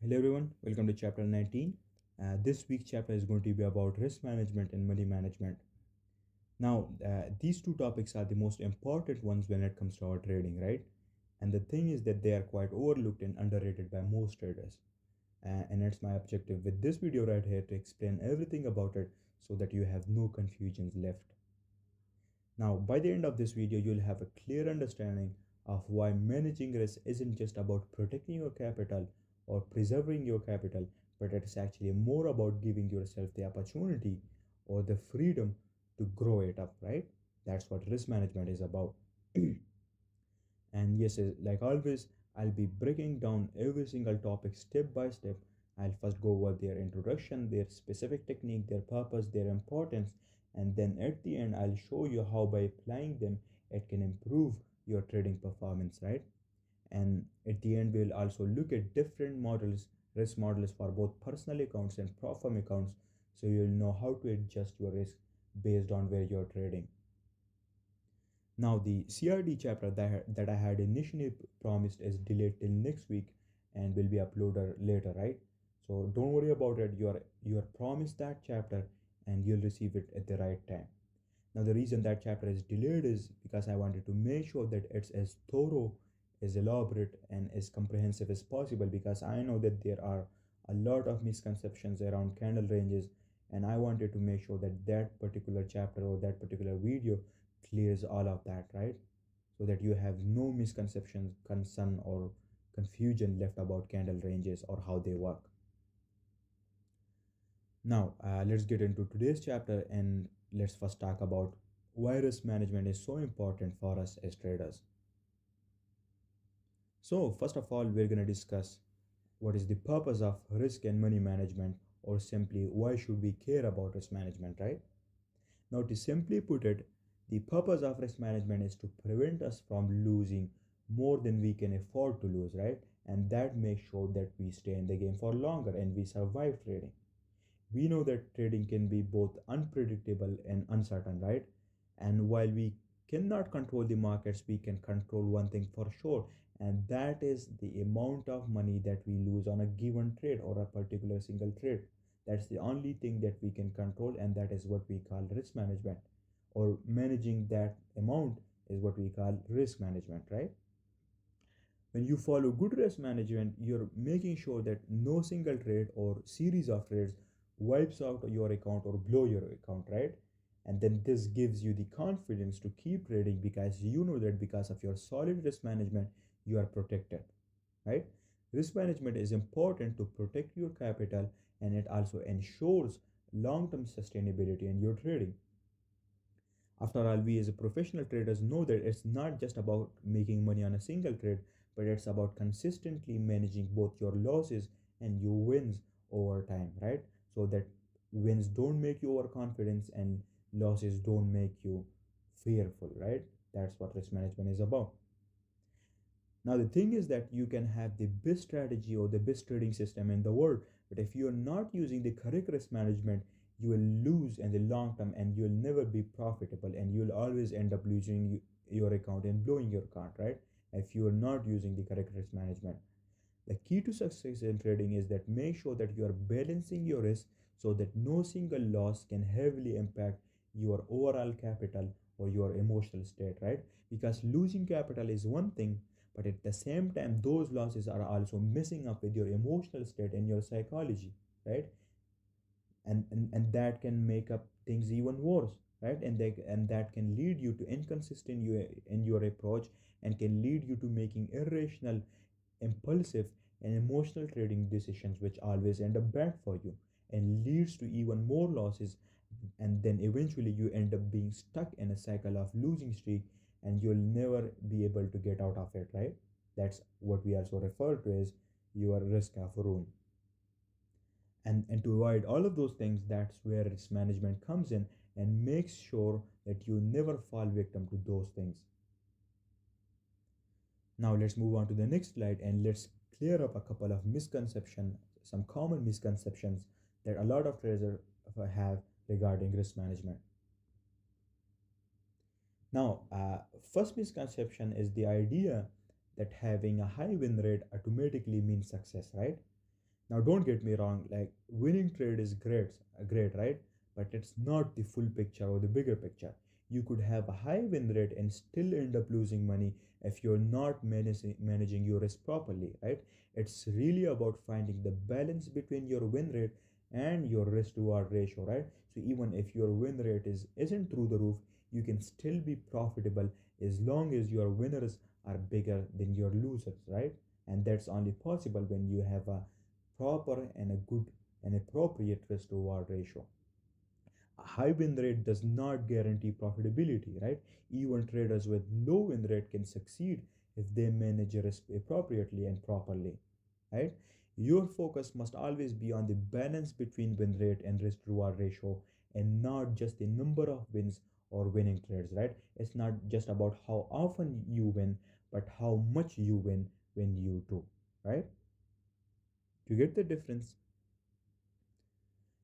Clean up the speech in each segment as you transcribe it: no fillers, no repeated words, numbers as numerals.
Hello everyone, welcome to chapter 19. This week's chapter is going to be about risk management and money management. Now, these two topics are the most important ones when it comes to our trading, right? And the thing is that they are quite overlooked and underrated by most traders. And it's my objective with this video right here to explain everything about it so that you have no confusions left. Now, by the end of this video, you'll have a clear understanding of why managing risk isn't just about protecting your capital or preserving your capital, but it's actually more about giving yourself the opportunity or the freedom to grow it up, right? That's what risk management is about. And yes, like always, I'll be breaking down every single topic step by step. I'll first go over their introduction, their specific technique, their purpose, their importance, and then at the end, I'll show you how by applying them, it can improve your trading performance, right? And at the end, we'll also look at different models, risk models for both personal accounts and pro firm accounts, so you'll know how to adjust your risk based on where you're trading. Now, the CRD chapter that I had initially promised is delayed till next week and will be uploaded later, right? So don't worry about it. You are promised that chapter and you'll receive it at the right time. Now, the reason that chapter is delayed is because I wanted to make sure that it's as thorough, as elaborate, and as comprehensive as possible because I know that there are a lot of misconceptions around candle ranges, and I wanted to make sure that that particular chapter or that particular video clears all of that, right? So that you have no misconceptions, concern, or confusion left about candle ranges or how they work. Now, let's get into today's chapter and let's first talk about why risk management is so important for us as traders. So, first of all, we're going to discuss what is the purpose of risk and money management, or simply why should we care about risk management, right? Now, to simply put it, the purpose of risk management is to prevent us from losing more than we can afford to lose, right? And that makes sure that we stay in the game for longer and we survive trading. We know that trading can be both unpredictable and uncertain, right? And while we cannot control the markets, we can control one thing for sure, and that is the amount of money that we lose on a given trade or a particular single trade. That's the only thing that we can control, and that is what we call risk management, or managing that amount is what we call risk management, right? When you follow good risk management, you're making sure that no single trade or series of trades wipes out your account or blow your account, right? And then this gives you the confidence to keep trading because you know that because of your solid risk management, you are protected, right? Risk management is important to protect your capital, and it also ensures long-term sustainability in your trading. After all, we as a professional traders know that it's not just about making money on a single trade, but it's about consistently managing both your losses and your wins over time, right? So that wins don't make you overconfident and losses don't make you fearful, right? That's what risk management is about. Now, the thing is that you can have the best strategy or the best trading system in the world, but if you're not using the correct risk management, you will lose in the long term and you'll never be profitable and you'll always end up losing your account and blowing your account, right? If you are not using the correct risk management. The key to success in trading is that make sure that you are balancing your risk so that no single loss can heavily impact your overall capital or your emotional state, right? Because losing capital is one thing, but at the same time, those losses are also messing up with your emotional state and your psychology, right? And that can make up things even worse, right? And that can lead you to inconsistent in your approach and can lead you to making irrational, impulsive, and emotional trading decisions which always end up bad for you and leads to even more losses, and then eventually you end up being stuck in a cycle of losing streak and you'll never be able to get out of it, right? That's what we also refer to as your risk of ruin. And to avoid all of those things, that's where risk management comes in and makes sure that you never fall victim to those things. Now let's move on to the next slide and let's clear up a couple of misconceptions, some common misconceptions that a lot of traders have regarding risk management. Now, first misconception is the idea that having a high win rate automatically means success, right? Now don't get me wrong, like winning trade is great, right? But it's not the full picture or the bigger picture. You could have a high win rate and still end up losing money if you're not managing your risk properly, right? It's really about finding the balance between your win rate and your risk reward ratio, right? So even if your win rate isn't through the roof, you can still be profitable as long as your winners are bigger than your losers, right? And that's only possible when you have a proper and a good and appropriate risk to reward ratio. A high win rate does not guarantee profitability, right? Even traders with low win rate can succeed if they manage risk appropriately and properly, right? Your focus must always be on the balance between win rate and risk reward ratio and not just the number of wins or winning trades, right? It's not just about how often you win, but how much you win when you do, right? Do you get the difference?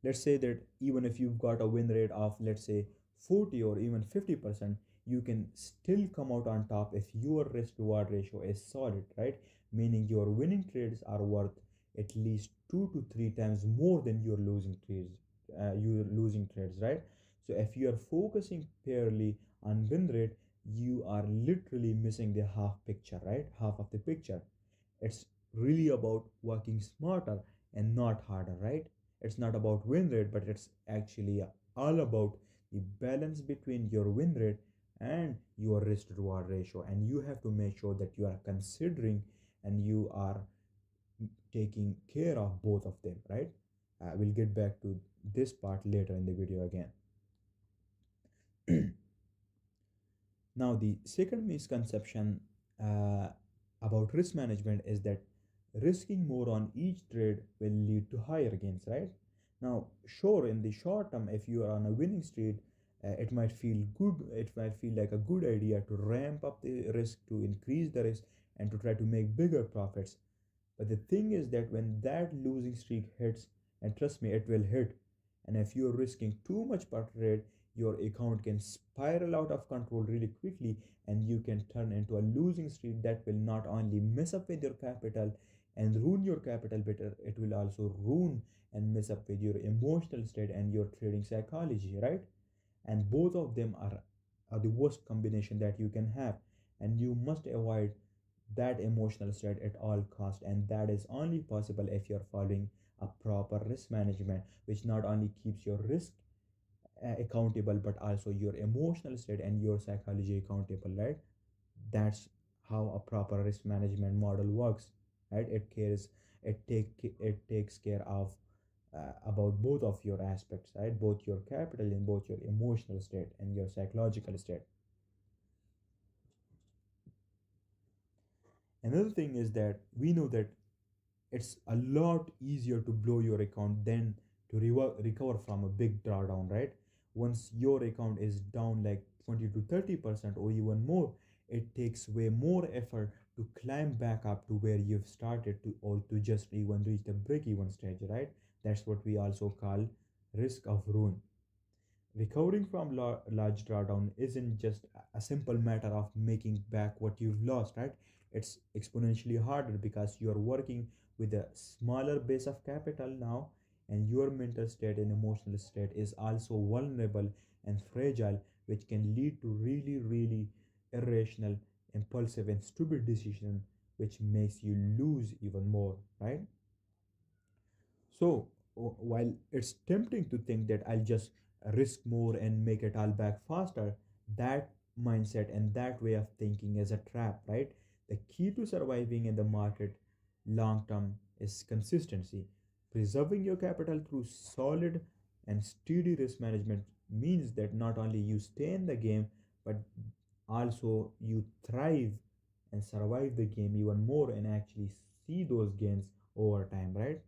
Let's say that even if you've got a win rate of, let's say, 40 or even 50%, you can still come out on top if your risk reward ratio is solid, right? Meaning your winning trades are worth at least 2 to 3 times more than your losing trades, right? So if you are focusing purely on win rate, you are literally missing the half picture, right? Half of the picture. It's really about working smarter and not harder, right? It's not about win rate, but it's actually all about the balance between your win rate and your risk reward ratio. And you have to make sure that you are considering and you are taking care of both of them, right? We'll get back to this part later in the video again. Now, the second misconception uh, about risk management is that risking more on each trade will lead to higher gains, right? Now, sure, in the short term, if you are on a winning streak, it might feel good, it might feel like a good idea to ramp up the risk, to increase the risk, and to try to make bigger profits. But the thing is that when that losing streak hits, and trust me, it will hit, and if you're risking too much per trade, your account can spiral out of control really quickly, and you can turn into a losing streak that will not only mess up with your capital and ruin your capital better, it will also ruin and mess up with your emotional state and your trading psychology, right? And both of them are the worst combination that you can have, and you must avoid that emotional state at all cost, and that is only possible if you're following a proper risk management, which not only keeps your risk accountable but also your emotional state and your psychology accountable, right? That's how a proper risk management model works, right? It takes care of about both of your aspects, right? Both your capital and both your emotional state and your psychological state. Another thing is that we know that it's a lot easier to blow your account than to recover from a big drawdown, right? Once your account is down like 20 to 30% or even more, it takes way more effort to climb back up to where you've started to, or to just even reach the break even stage, right? That's what we also call risk of ruin. Recovering from large drawdown isn't just a simple matter of making back what you've lost, right? It's exponentially harder because you are working with a smaller base of capital now, and your mental state and emotional state is also vulnerable and fragile, which can lead to really, really irrational, impulsive, and stupid decision, which makes you lose even more, right? So, while it's tempting to think that I'll just risk more and make it all back faster, that mindset and that way of thinking is a trap, right? The key to surviving in the market long term is consistency. Preserving your capital through solid and steady risk management means that not only you stay in the game, but also you thrive and survive the game even more and actually see those gains over time, right?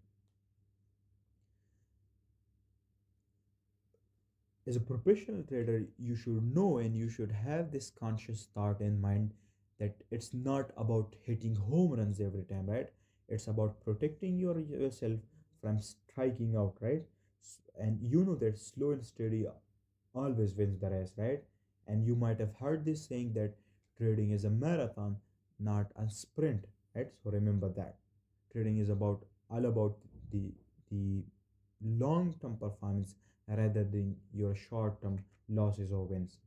As a professional trader, you should know and you should have this conscious thought in mind that it's not about hitting home runs every time, right? It's about protecting yourself from striking out, right? And you know that slow and steady always wins the race, right? And you might have heard this saying that trading is a marathon, not a sprint, right? So remember that trading is about all about the long term performance rather than your short term losses or wins.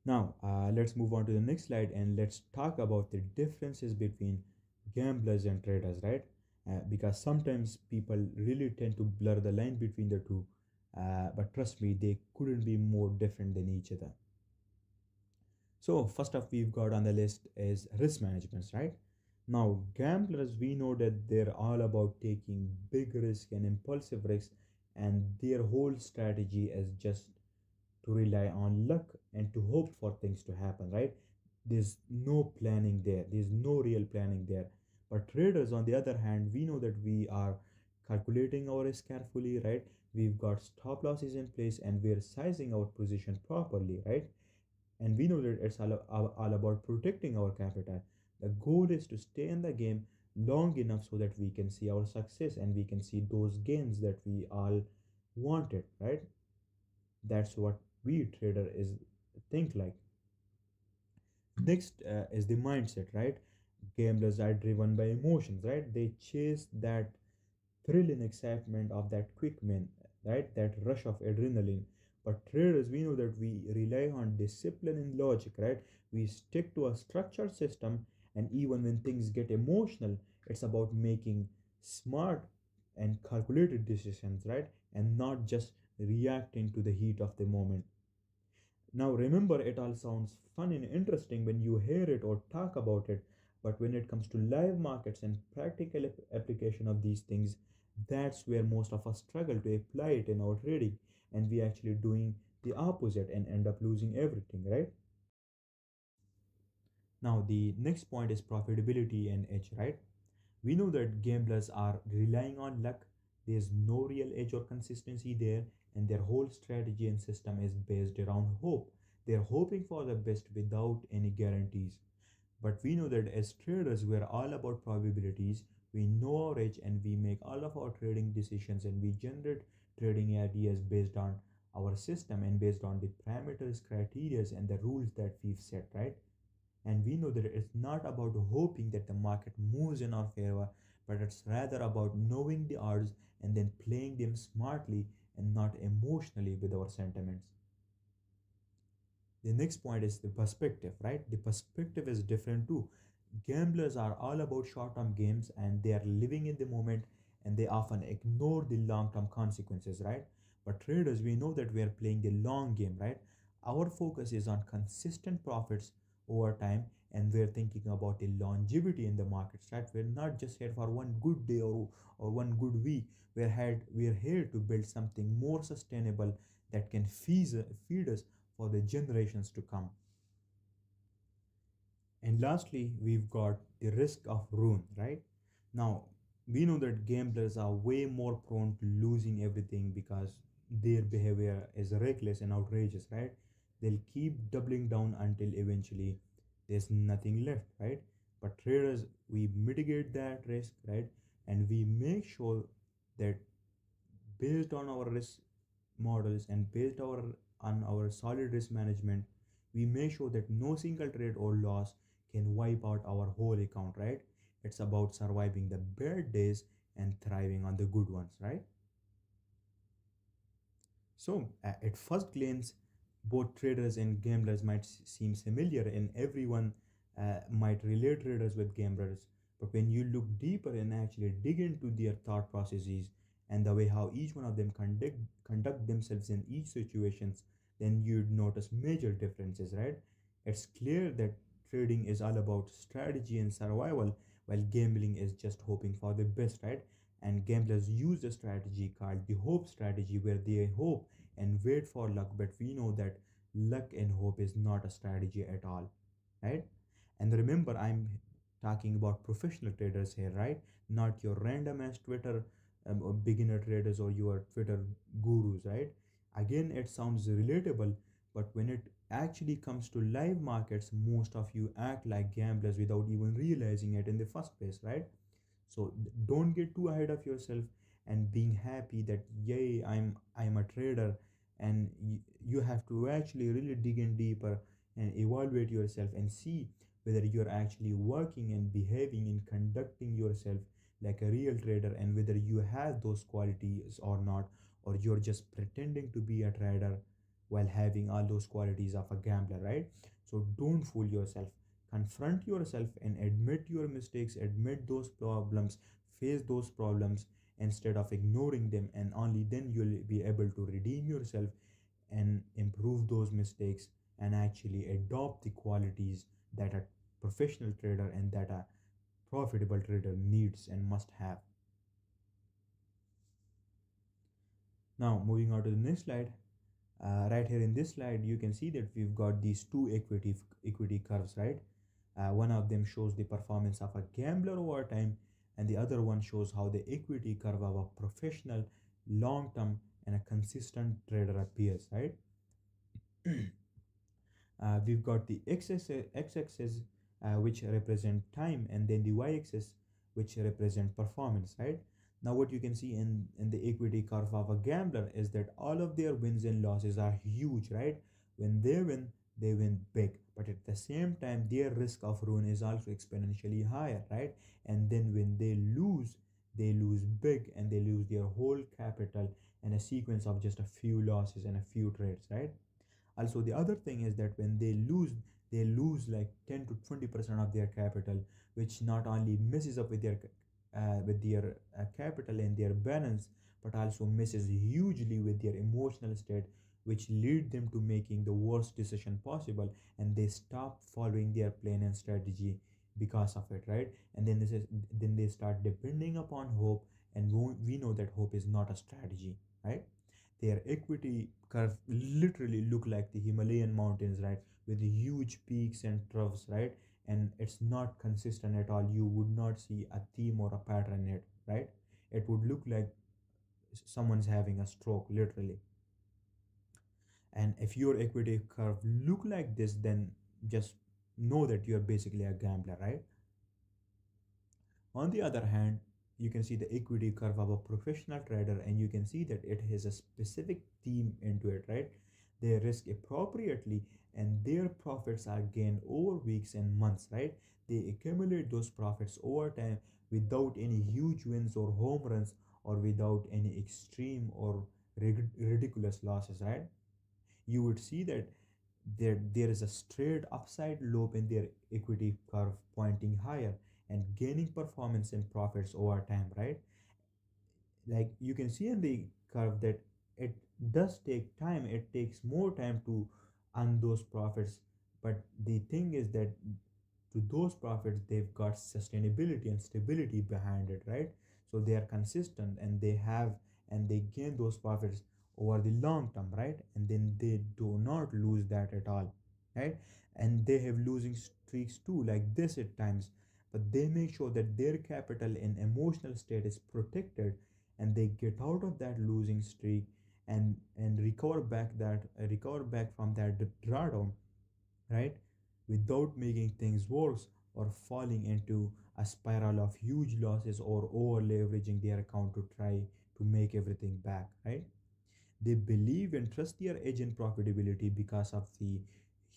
Now, let's move on to the next slide and let's talk about the differences between gamblers and traders, right? Because sometimes people really tend to blur the line between the two, but trust me, they couldn't be more different than each other. So, first up, we've got on the list is risk management, right? Now, gamblers, we know that they're all about taking big risk and impulsive risks, and their whole strategy is just to rely on luck and to hope for things to happen, right? There's no planning there, there's no real planning there. But traders, on the other hand, we know that we are calculating our risk carefully, right? We've got stop losses in place and we're sizing our position properly, right? And we know that it's all about protecting our capital. The goal is to stay in the game long enough so that we can see our success and we can see those gains that we all wanted, right? That's what we trader is think like. Next is the mindset, right? Gamblers are driven by emotions, right? They chase that thrill and excitement of that quick win, right? That rush of adrenaline. But traders, we know that we rely on discipline and logic, right? We stick to a structured system, and even when things get emotional, it's about making smart and calculated decisions, right? And not just reacting to the heat of the moment. Now remember, it all sounds fun and interesting when you hear it or talk about it, but when it comes to live markets and practical application of these things, that's where most of us struggle to apply it in our trading, and we actually doing the opposite and end up losing everything, right? Now the next point is profitability and edge, right? We know that gamblers are relying on luck. There's no real edge or consistency there, and their whole strategy and system is based around hope. They're hoping for the best without any guarantees. But we know that as traders, we're all about probabilities. We know our edge and we make all of our trading decisions and we generate trading ideas based on our system and based on the parameters, criteria, and the rules that we've set, right? And we know that it's not about hoping that the market moves in our favor, but it's rather about knowing the odds and then playing them smartly and not emotionally with our sentiments. The next point is the perspective, right? The perspective is different too. Gamblers are all about short term games and they are living in the moment and they often ignore the long term consequences, right? But traders, we know that we are playing the long game, right? Our focus is on consistent profits over time and we're thinking about the longevity in the markets, right? We're not just here for one good day or one good week. We're here to build something more sustainable that can feed us for the generations to come. And lastly, we've got the risk of ruin, right? Now, we know that gamblers are way more prone to losing everything because their behavior is reckless and outrageous, right? They'll keep doubling down until eventually there's nothing left, right? But traders, we mitigate that risk, right? And we make sure that based on our risk models and based on our solid risk management, we make sure that no single trade or loss can wipe out our whole account, right? It's about surviving the bad days and thriving on the good ones, right? So, at first glance, both traders and gamblers might seem familiar, and everyone might relate traders with gamblers. But when you look deeper and actually dig into their thought processes and the way how each one of them conduct themselves in each situations, then you'd notice major differences, right? It's clear that trading is all about strategy and survival, while gambling is just hoping for the best, right? And gamblers use a strategy called the hope strategy where they hope and wait for luck, but we know that luck and hope is not a strategy at all, right? And remember, I'm talking about professional traders here, right? Not your random ass Twitter or beginner traders or your Twitter gurus, right? Again, it sounds relatable, but when it actually comes to live markets, most of you act like gamblers without even realizing it in the first place, right? So don't get too ahead of yourself and being happy that yay, I'm a trader, and you have to actually really dig in deeper and evaluate yourself and see whether you're actually working and behaving and conducting yourself like a real trader, and whether you have those qualities or not, or you're just pretending to be a trader while having all those qualities of a gambler, right? So don't fool yourself. Confront yourself and admit your mistakes, admit those problems, face those problems instead of ignoring them, and only then you'll be able to redeem yourself and improve those mistakes and actually adopt the qualities that a professional trader and that a profitable trader needs and must have. Now, moving on to the next slide. Right here in this slide, you can see that we've got these two equity curves, right? One of them shows the performance of a gambler over time, and the other one shows how the equity curve of a professional, long-term, and a consistent trader appears, right? We've got the x-axis which represent time, and then the y-axis which represent performance, right? Now what you can see in the equity curve of a gambler is that all of their wins and losses are huge, right? When they win big, but at the same time their risk of ruin is also exponentially higher, right? And then when they lose big, and they lose their whole capital in a sequence of just a few losses and a few trades, right? Also, the other thing is that when they lose like 10 to 20% of their capital, which not only messes up with their capital and their balance, but also messes hugely with their emotional state, which lead them to making the worst decision possible, and they stop following their plan and strategy because of it, right? And then they start depending upon hope, and we know that hope is not a strategy, right? Their equity curve literally look like the Himalayan mountains, right? With huge peaks and troughs, right? And it's not consistent at all. You would not see a theme or a pattern in it, right? It would look like someone's having a stroke, literally. And if your equity curve look like this, then just know that you're basically a gambler, right? On the other hand, you can see the equity curve of a professional trader, and you can see that it has a specific theme into it, right? They risk appropriately, and their profits are gained over weeks and months, right? They accumulate those profits over time without any huge wins or home runs, or without any extreme or ridiculous losses, right? You would see that there is a straight upside lope in their equity curve pointing higher and gaining performance and profits over time, right? Like you can see in the curve that it does take time, it takes more time to earn those profits, but the thing is that to those profits they've got sustainability and stability behind it, right? So they are consistent, and they gain those profits over the long term, right? And then they do not lose that at all, right? And they have losing streaks too, like this at times, but they make sure that their capital and emotional state is protected, and they get out of that losing streak, and recover back from that drawdown, right? Without making things worse or falling into a spiral of huge losses or over leveraging their account to try to make everything back, right? They believe and trust their edge in profitability because of the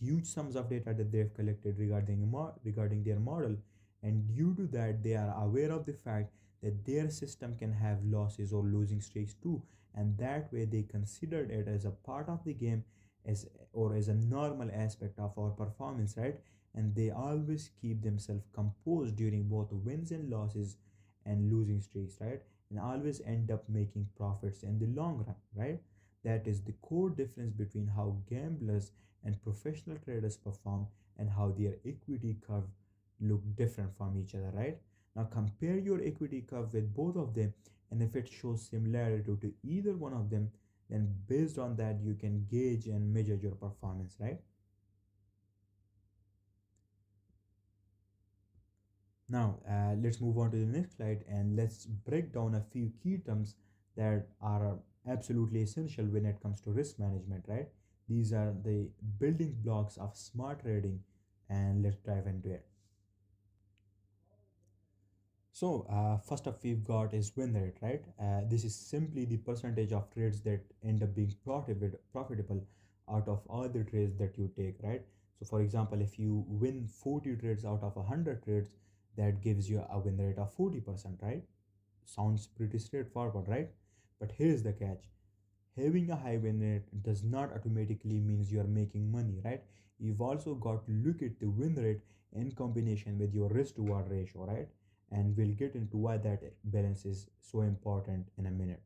huge sums of data that they've collected regarding their model, and due to that they are aware of the fact that their system can have losses or losing streaks too, and that way they considered it as a part of the game, as or as a normal aspect of our performance, right? And they always keep themselves composed during both wins and losses and losing streaks, right? And always end up making profits in the long run, right? That is the core difference between how gamblers and professional traders perform, and how their equity curve look different from each other, right? Now compare your equity curve with both of them, and if it shows similarity to either one of them, then based on that you can gauge and measure your performance, right? Now let's move on to the next slide, and let's break down a few key terms that are absolutely essential when it comes to risk management, right? These are the building blocks of smart trading, and let's dive into it. So first up we've got is win rate, right? This is simply the percentage of trades that end up being profitable out of all the trades that you take, right? So for example, if you win 40 trades out of 100 trades, that gives you a win rate of 40%, right? Sounds pretty straightforward, right? But here's the catch. Having a high win rate does not automatically means you are making money, right? You've also got to look at the win rate in combination with your risk reward ratio, right? And we'll get into why that balance is so important in a minute.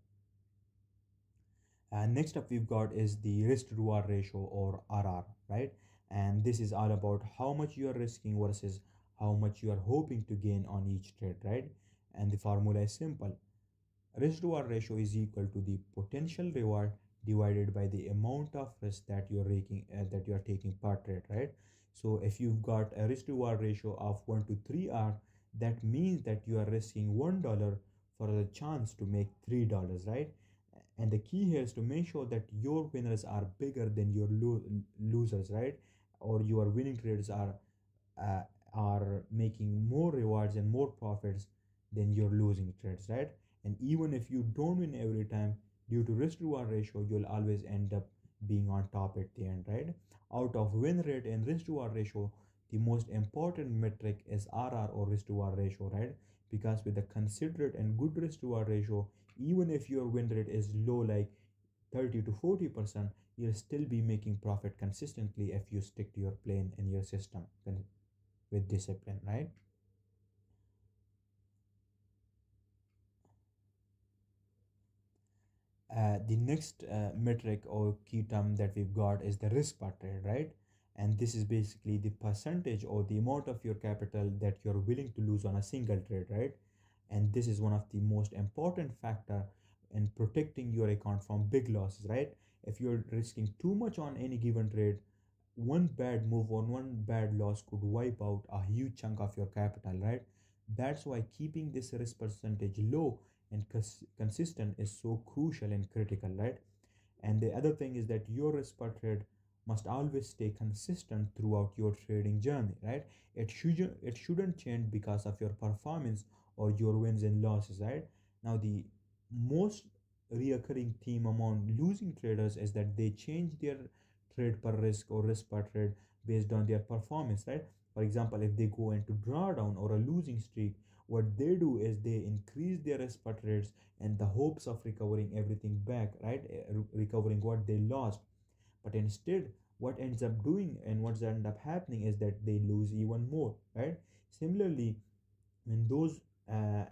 And next up we've got is the risk to reward ratio, or RR, right? And this is all about how much you are risking versus how much you are hoping to gain on each trade, right? And the formula is simple. Risk to reward ratio is equal to the potential reward divided by the amount of risk that you are taking per trade, right? So if you've got a risk to reward ratio of 1 to 3R, that means that you are risking $1 for the chance to make $3, right? And the key here is to make sure that your winners are bigger than your losers, right? Or your winning trades uh, are making more rewards and more profits than your losing trades, right? And even if you don't win every time, due to risk reward ratio, you'll always end up being on top at the end, right? Out of win rate and risk reward ratio, the most important metric is RR, or risk reward ratio, right? Because with a considerate and good risk reward ratio, even if your win rate is low, like 30 to 40%, you'll still be making profit consistently if you stick to your plan and your system with discipline, right? The next metric or key term that we've got is the risk per trade, right? And this is basically the percentage or the amount of your capital that you're willing to lose on a single trade, right? And this is one of the most important factor in protecting your account from big losses, right? If you're risking too much on any given trade, one bad move or one bad loss could wipe out a huge chunk of your capital, right? That's why keeping this risk percentage low and consistent is so crucial and critical, right? And the other thing is that your risk per trade must always stay consistent throughout your trading journey, right? It shouldn't change because of your performance or your wins and losses, right? Now the most reoccurring theme among losing traders is that they change their trade per risk or risk per trade based on their performance, right? For example, if they go into drawdown or a losing streak, what they do is they increase their risk per trades and the hopes of recovering everything back, right? Recovering what they lost. But instead, what ends up doing and what's end up happening is that they lose even more, right? Similarly, when those uh,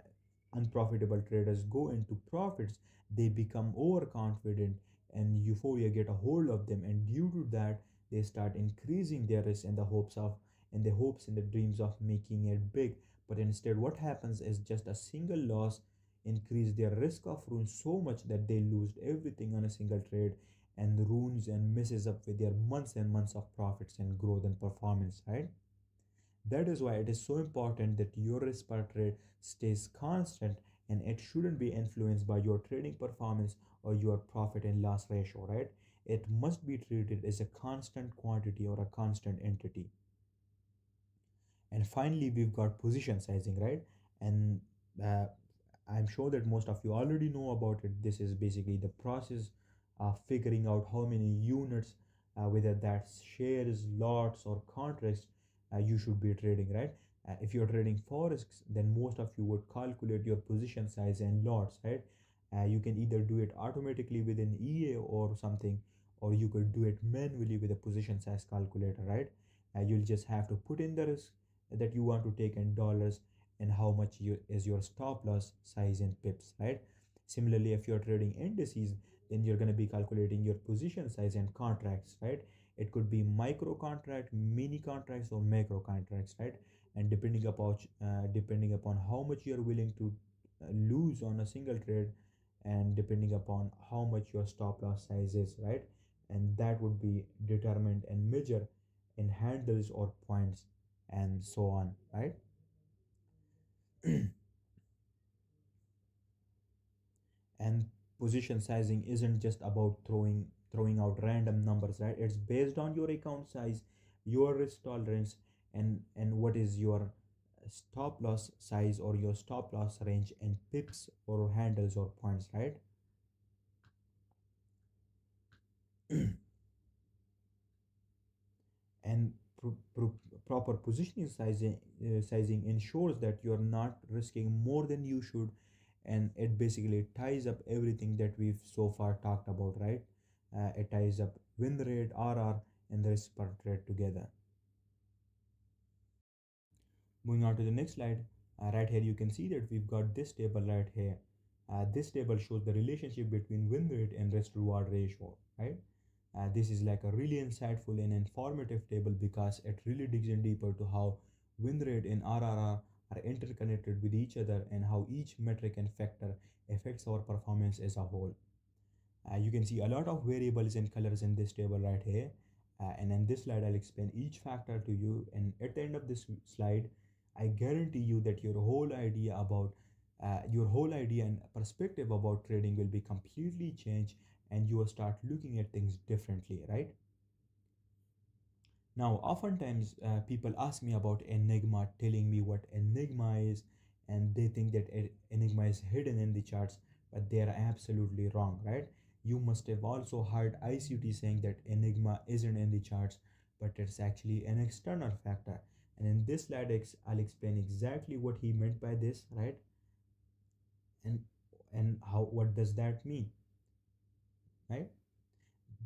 unprofitable traders go into profits, they become overconfident and euphoria get a hold of them, and due to that they start increasing their risk in the hopes and the dreams of making it big. But instead what happens is just a single loss increase their risk of ruin so much that they lose everything on a single trade and ruins and messes up with their months and months of profits and growth and performance, right? That is why it is so important that your risk per trade stays constant, and it shouldn't be influenced by your trading performance or your profit and loss ratio, right? It must be treated as a constant quantity or a constant entity. And finally, we've got position sizing, right? And uh, I'm sure that most of you already know about it. This is basically the process of figuring out how many units, whether that's shares, lots, or contracts, you should be trading, right? If you're trading forex, then most of you would calculate your position size and lots, right? You can either do it automatically within EA or something, or you could do it manually with a position size calculator, right? You'll just have to put in the risk that you want to take in dollars and how much is your stop loss size in pips, right? Similarly, if you're trading indices, then you're going to be calculating your position size and contracts, right? It could be micro contract, mini contracts, or macro contracts, right? And depending upon how much you're willing to lose on a single trade, and depending upon how much your stop loss size is, right? And that would be determined and measured in handles or points and so on, right? And position sizing isn't just about throwing out random numbers, right? It's based on your account size, your risk tolerance, and what is your stop loss size or your stop loss range in pips or handles or points, right? And pro- pro- proper positioning sizing ensures that you're not risking more than you should, and it basically ties up everything that we've so far talked about, right? It ties up win rate, RR, and the risk per trade together. Moving on to the next slide, right here you can see that we've got this table right here. This table shows the relationship between win rate and risk reward ratio, right? This is like a really insightful and informative table because it really digs in deeper to how win rate and RRR are interconnected with each other and how each metric and factor affects our performance as a whole. You can see a lot of variables and colors in this table right here. And in this slide, I'll explain each factor to you. And at the end of this slide, I guarantee you that your whole idea and perspective about trading will be completely changed, and you will start looking at things differently, right? Now, oftentimes people ask me about Enigma, telling me what Enigma is, and they think that Enigma is hidden in the charts, but they are absolutely wrong, right? You must have also heard ICT saying that Enigma isn't in the charts, but it's actually an external factor. And in this slide, I'll explain exactly what he meant by this, right? And how what does that mean, right?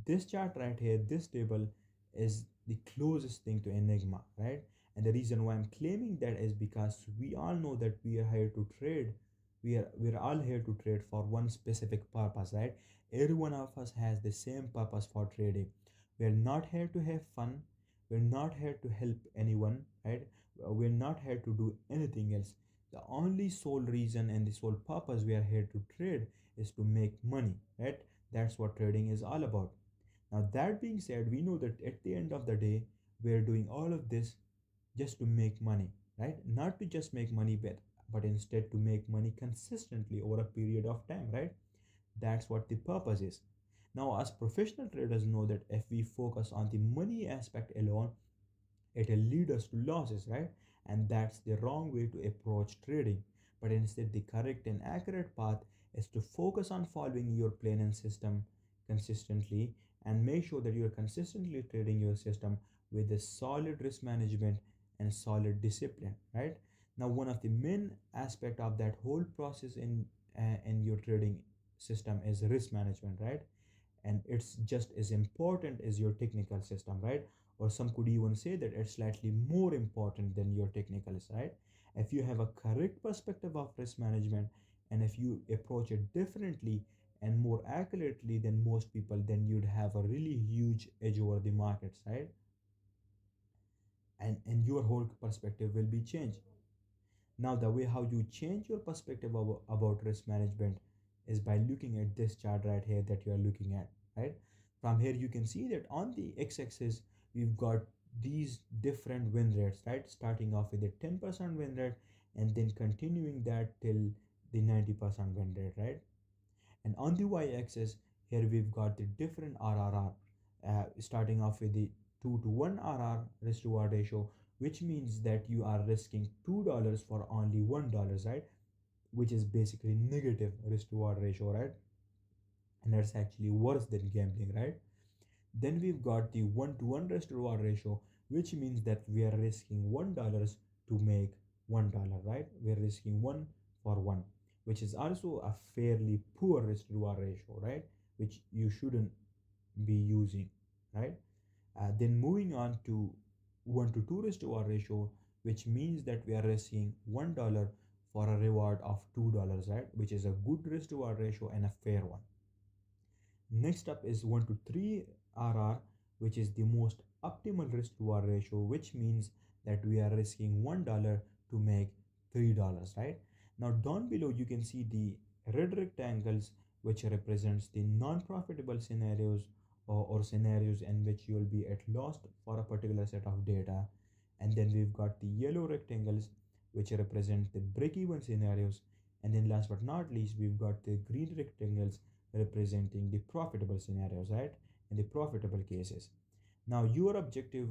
This chart right here, this table is the closest thing to Enigma, right? And the reason why I'm claiming that is because we all know that we are here to trade. We're all here to trade for one specific purpose, right? Every one of us has the same purpose for trading. We're not here to have fun. We're not here to help anyone, right? We're not here to do anything else. The only sole reason and the sole purpose we are here to trade is to make money, right? That's what trading is all about. Now, that being said, we know that at the end of the day, we're doing all of this just to make money, right? Not to just make money, but instead to make money consistently over a period of time, right? That's what the purpose is. Now, as professional traders know that if we focus on the money aspect alone, it will lead us to losses, right? And that's the wrong way to approach trading. But instead, the correct and accurate path is to focus on following your plan and system consistently, and make sure that you're consistently trading your system with a solid risk management and solid discipline, right? Now, one of the main aspect of that whole process in your trading system is risk management, right? And it's just as important as your technical system, right? Or some could even say that it's slightly more important than your technicals, right? If you have a correct perspective of risk management, and if you approach it differently and more accurately than most people, then you'd have a really huge edge over the markets, right? And your whole perspective will be changed. Now, the way how you change your perspective about risk management is by looking at this chart right here that you are looking at, right? From here, you can see that on the x-axis, we've got these different win rates, right? Starting off with a 10% win rate and then continuing that till the 90% win rate, right? And on the y-axis, here we've got the different RRR, starting off with the 2 to 1 RR risk reward ratio, which means that you are risking $2 for only $1, right? Which is basically negative risk reward ratio, right? And that's actually worse than gambling, right? Then we've got the 1 to 1 risk reward ratio, which means that we are risking $1 to make $1, right? We're risking 1 for 1, which is also a fairly poor risk reward ratio, right? Which you shouldn't be using, right? Then moving on to 1 to 2 risk reward ratio, which means that we are risking $1 for a reward of $2, right? Which is a good risk reward ratio and a fair one. Next up is 1 to 3 RR, which is the most optimal risk reward ratio, which means that we are risking $1 to make $3, right? Now, down below, you can see the red rectangles, which represents the non-profitable scenarios, or scenarios in which you will be at loss for a particular set of data. And then we've got the yellow rectangles, which represent the break-even scenarios. And then last but not least, we've got the green rectangles representing the profitable scenarios, right? And the profitable cases. Now, your objective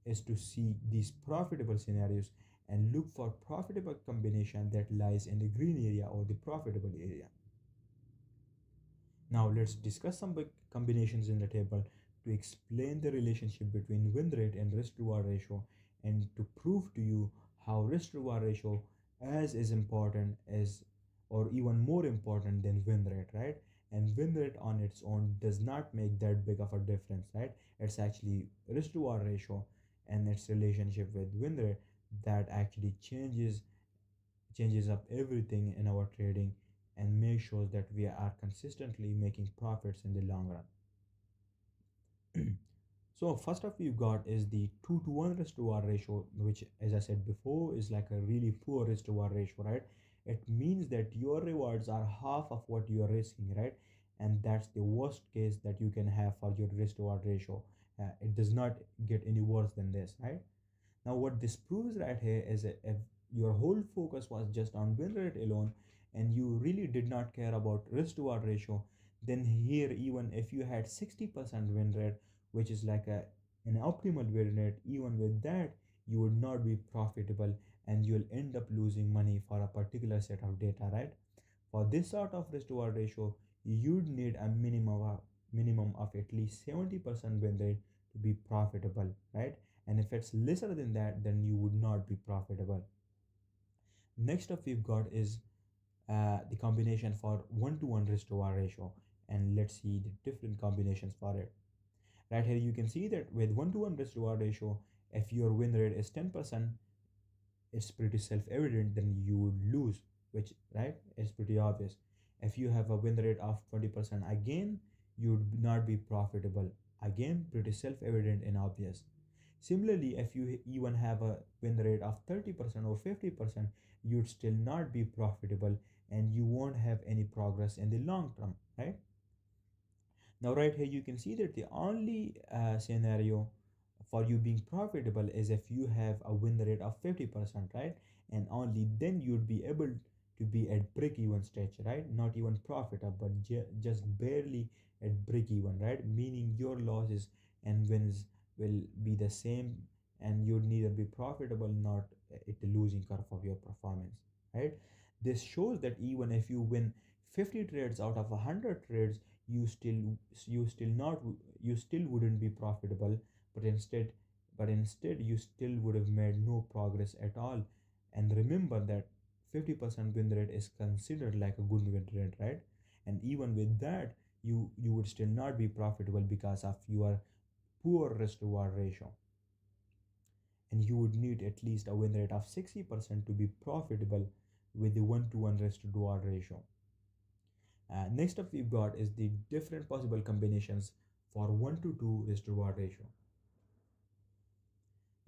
is to see these profitable scenarios and look for profitable combination that lies in the green area or the profitable area. Now, let's discuss some big combinations in the table to explain the relationship between win rate and risk reward ratio, and to prove to you how risk reward ratio as is important as or even more important than win rate, right? And win rate on its own does not make that big of a difference, right? It's actually risk reward ratio and its relationship with win rate that actually changes up everything in our trading and make sure that we are consistently making profits in the long run. So first up we've got is the 2 to 1 risk to reward ratio, which as I said before is like a really poor risk to reward ratio, right? It means that your rewards are half of what you are risking, right? And that's the worst case that you can have for your risk to reward ratio. It does not get any worse than this, right? Now, what this proves right here is that if your whole focus was just on win rate alone and you really did not care about risk to reward ratio, then here, even if you had 60% win rate, which is like an optimal win rate, even with that, you would not be profitable and you'll end up losing money for a particular set of data, right? For this sort of risk to reward ratio, you'd need a minimum of at least 70% win rate to be profitable, right? And if it's lesser than that, then you would not be profitable. Next up we've got is the combination for 1 to 1 risk to reward ratio, and let's see the different combinations for it. Right here you can see that with 1 to 1 risk to reward ratio, if your win rate is 10%, it's pretty self-evident then you would lose, which right is pretty obvious. If you have a win rate of 20%, again you would not be profitable, again pretty self-evident and obvious. Similarly, if you even have a win rate of 30% or 50%, you'd still not be profitable and you won't have any progress in the long term, right? Now, right here, you can see that the only scenario for you being profitable is if you have a win rate of 50%, right? And only then you'd be able to be at break even stage, right? Not even profitable, but just barely at break even, right? Meaning your losses and wins will be the same and you'd neither be profitable not at the losing curve of your performance, right? This shows that even if you win 50 trades out of 100 trades, you still you still not you still wouldn't be profitable, but instead you still would have made no progress at all. And remember that 50% win rate is considered like a good win rate, right? And even with that, you would still not be profitable because of your poor risk to reward ratio, and you would need at least a win rate of 60% to be profitable with the 1 to 1 risk to reward ratio. Next up we've got is the different possible combinations for 1 to 2 risk to reward ratio.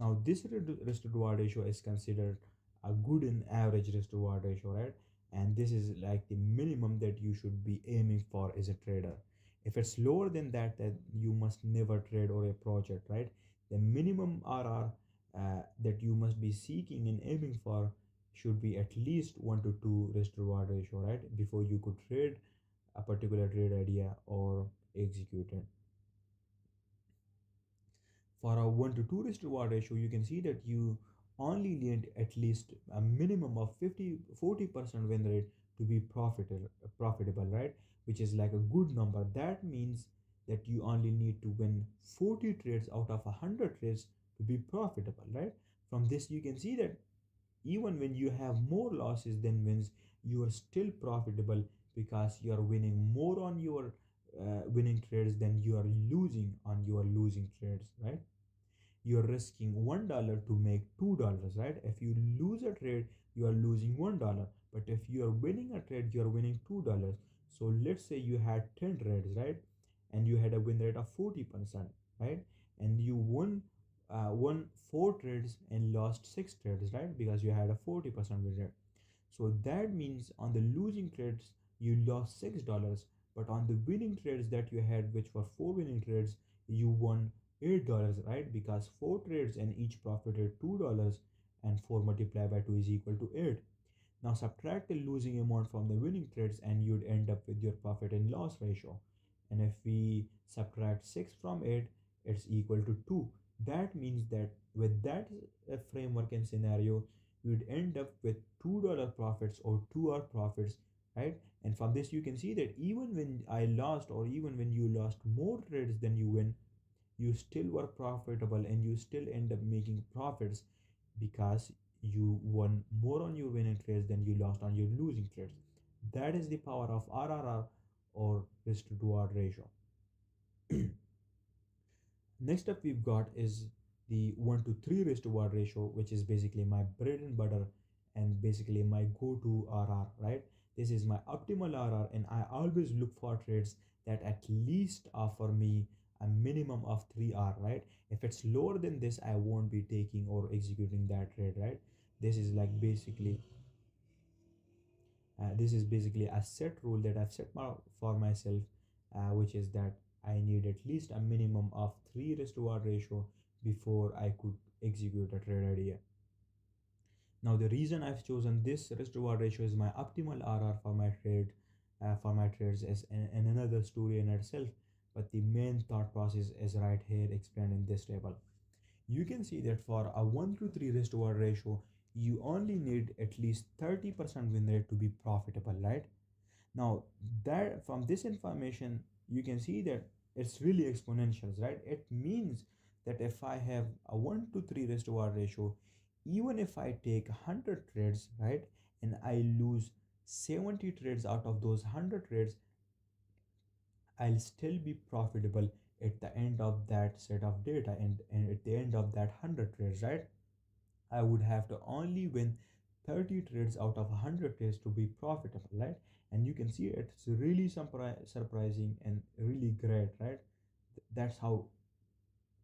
Now this risk to reward ratio is considered a good and average risk to reward ratio, right? And this is like the minimum that you should be aiming for as a trader. If it's lower than that, then you must never trade or approach it, right? The minimum RR that you must be seeking and aiming for should be at least 1 to 2 risk to reward ratio, right? Before you could trade a particular trade idea or execute it. For a 1 to 2 risk to reward ratio, you can see that you only need at least a minimum of 40% win rate to be profitable, right? Which is like a good number. That means that you only need to win 40 trades out of 100 trades to be profitable, right? From this you can see that even when you have more losses than wins, you are still profitable because you are winning more on your winning trades than you are losing on your losing trades, right? You're risking $1 to make $2, right? If you lose a trade, you are losing $1, but if you are winning a trade, you are winning $2. So let's say you had 10 trades, right? And you had a win rate of 40%, right? And you won 4 trades and lost 6 trades, right? Because you had a 40% win rate. So that means on the losing trades you lost $6, but on the winning trades that you had, which were 4 winning trades, you won $8, right? Because 4 trades and each profited $2, and 4 multiplied by 2 is equal to 8. Now subtract the losing amount from the winning trades and you'd end up with your profit and loss ratio. And if we subtract 6 from 8, it's equal to 2. That means that with that framework and scenario, you'd end up with $2 profits or 2 hour profits, right? And from this you can see that even when I lost or even when you lost more trades than you win, you still were profitable and you still end up making profits because you won more on your winning trades than you lost on your losing trades. That is the power of RRR, or risk to reward ratio. Next up we've got is the 1 to 3 risk to reward ratio, which is basically my bread and butter and basically my go-to RR, right? This is my optimal RR, and I always look for trades that at least offer me a minimum of 3R, right? If it's lower than this, I won't be taking or executing that trade, right? This is like basically this is basically a set rule that I've set for myself, which is that I need at least a minimum of 3 risk to reward ratio before I could execute a trade idea. Now the reason I've chosen this risk to reward ratio is my optimal RR for my trades is in another story in itself, but the main thought process is right here explained in this table. You can see that for a 1 to 3 risk to reward ratio, you only need at least 30% win rate to be profitable, right? Now, that from this information, you can see that it's really exponential, right? It means that if I have a 1 to 3 risk to reward ratio, even if I take 100 trades, right, and I lose 70 trades out of those 100 trades, I'll still be profitable at the end of that set of data, and at the end of that 100 trades, right? I would have to only win 30 trades out of 100 trades to be profitable, right? And you can see it's really surprising and really great, right? That's how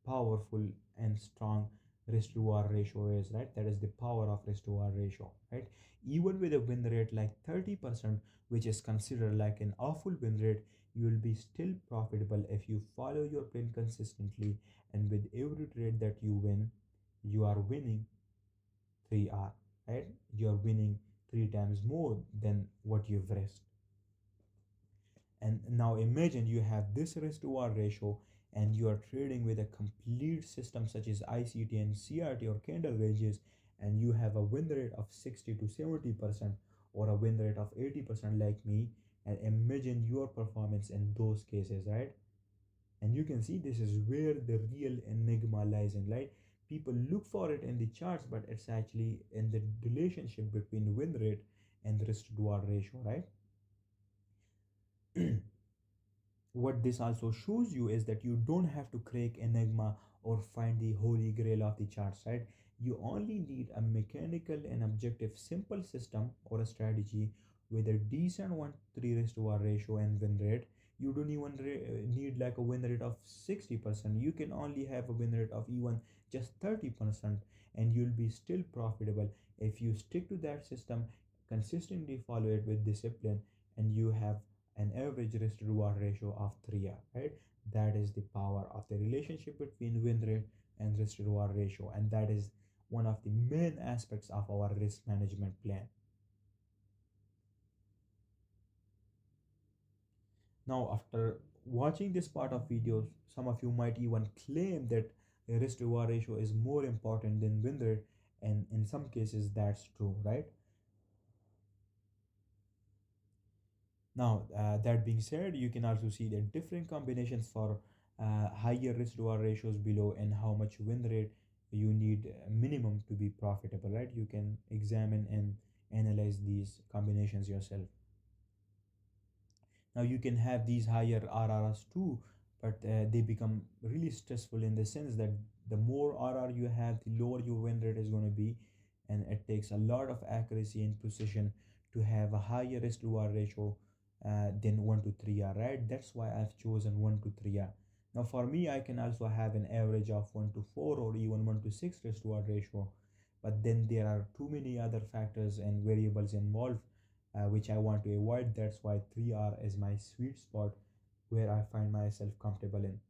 powerful and strong risk to reward ratio is, right? That is the power of risk to reward ratio, right? Even with a win rate like 30%, which is considered like an awful win rate, you will be still profitable if you follow your plan consistently, and with every trade that you win, you are winning 3R, right? You're winning 3 times more than what you've risked. And now imagine you have this risk to reward ratio and you are trading with a complete system such as ICT and CRT or candle ranges, and you have a win rate of 60 to 70% or a win rate of 80% like me. And imagine your performance in those cases, right? And you can see this is where the real enigma lies in, right? People look for it in the charts, but it's actually in the relationship between win rate and risk to reward ratio, right? What this also shows you is that you don't have to crack enigma or find the holy grail of the charts, right? You only need a mechanical and objective simple system or a strategy with a decent 1 3 raised to 1 ratio and win rate. You don't even need like a win rate of 60%. You can only have a win rate of even just 30%, and you'll be still profitable if you stick to that system, consistently follow it with discipline, and you have an average risk to reward ratio of 3R, right? That is the power of the relationship between win rate and risk to reward ratio, and that is one of the main aspects of our risk management plan. Now, after watching this part of videos, some of you might even claim that a risk to reward ratio is more important than win rate, and in some cases that's true, right? Now, that being said, you can also see the different combinations for higher risk reward ratios below and how much win rate you need minimum to be profitable, right? You can examine and analyze these combinations yourself. Now, you can have these higher RRs too, but they become really stressful in the sense that the more RR you have, the lower your win rate is going to be, and it takes a lot of accuracy and precision to have a higher risk reward ratio than 1 to 3R, right? That's why I've chosen 1 to 3R. Now, for me, I can also have an average of 1 to 4 or even 1 to 6 risk reward ratio, but then there are too many other factors and variables involved, which I want to avoid. That's why 3R is my sweet spot where I find myself comfortable in.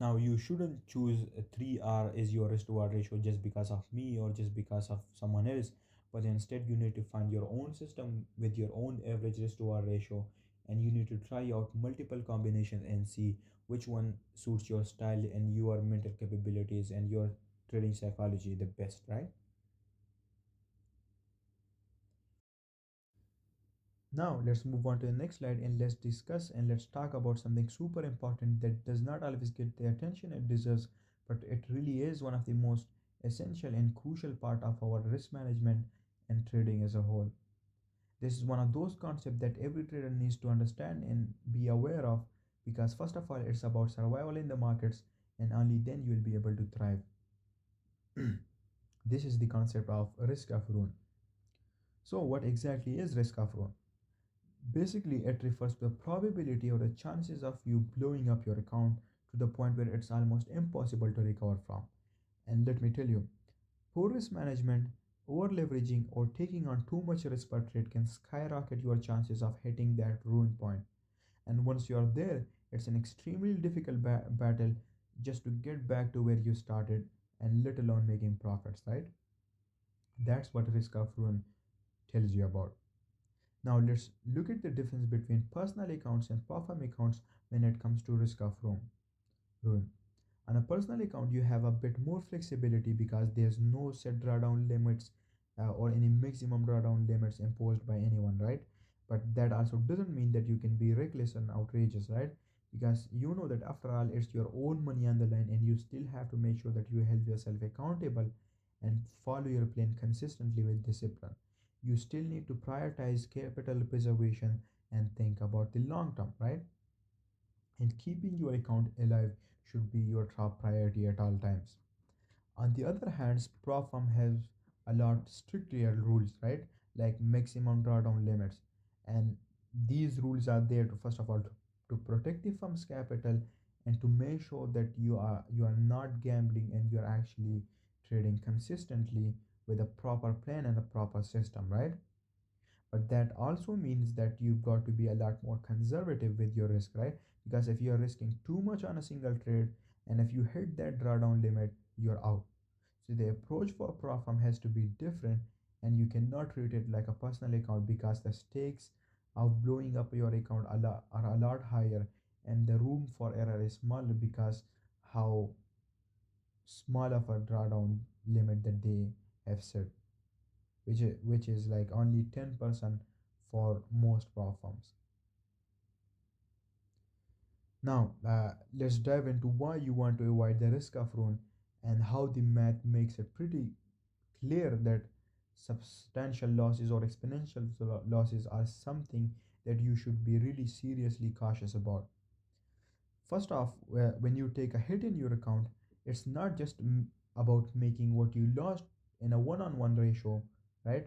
Now, you shouldn't choose a 3R as your risk reward ratio just because of me or just because of someone else, but instead, you need to find your own system with your own average risk reward ratio, and you need to try out multiple combinations and see which one suits your style and your mental capabilities and your trading psychology the best, right? Now let's move on to the next slide and let's discuss and let's talk about something super important that does not always get the attention it deserves, but it really is one of the most essential and crucial part of our risk management and trading as a whole. This is one of those concepts that every trader needs to understand and be aware of because first of all it's about survival in the markets and only then you will be able to thrive. This is the concept of risk of ruin. So what exactly is risk of ruin? Basically, it refers to the probability or the chances of you blowing up your account to the point where it's almost impossible to recover from. And let me tell you, poor risk management, over leveraging, or taking on too much risk per trade can skyrocket your chances of hitting that ruin point. And once you are there, it's an extremely difficult battle just to get back to where you started and let alone making profits, right? That's what risk of ruin tells you about. Now let's look at the difference between personal accounts and platform accounts when it comes to risk of ruin. On a personal account, you have a bit more flexibility because there's no set drawdown limits or any maximum drawdown limits imposed by anyone, right? But that also doesn't mean that you can be reckless and outrageous, right? Because you know that after all, it's your own money on the line, and you still have to make sure that you hold yourself accountable and follow your plan consistently with discipline. You still need to prioritize capital preservation and think about the long term, right? And keeping your account alive should be your top priority at all times. On the other hand, Profirm has a lot stricter rules, right? Like maximum drawdown limits. And these rules are there to first of all to protect the firm's capital and to make sure that you are not gambling and you're actually trading consistently with a proper plan and a proper system, right? But that also means that you've got to be a lot more conservative with your risk, right? Because if you're risking too much on a single trade and if you hit that drawdown limit, you're out. So the approach for Profam has to be different, and you cannot treat it like a personal account because the stakes of blowing up your account are a lot higher and the room for error is smaller because how small of a drawdown limit that they have set, which is like only 10% for most platforms. Now, let's dive into why you want to avoid the risk of ruin and how the math makes it pretty clear that substantial losses or exponential losses are something that you should be really seriously cautious about. First off, when you take a hit in your account, it's not just about making what you lost in a one on one ratio, right?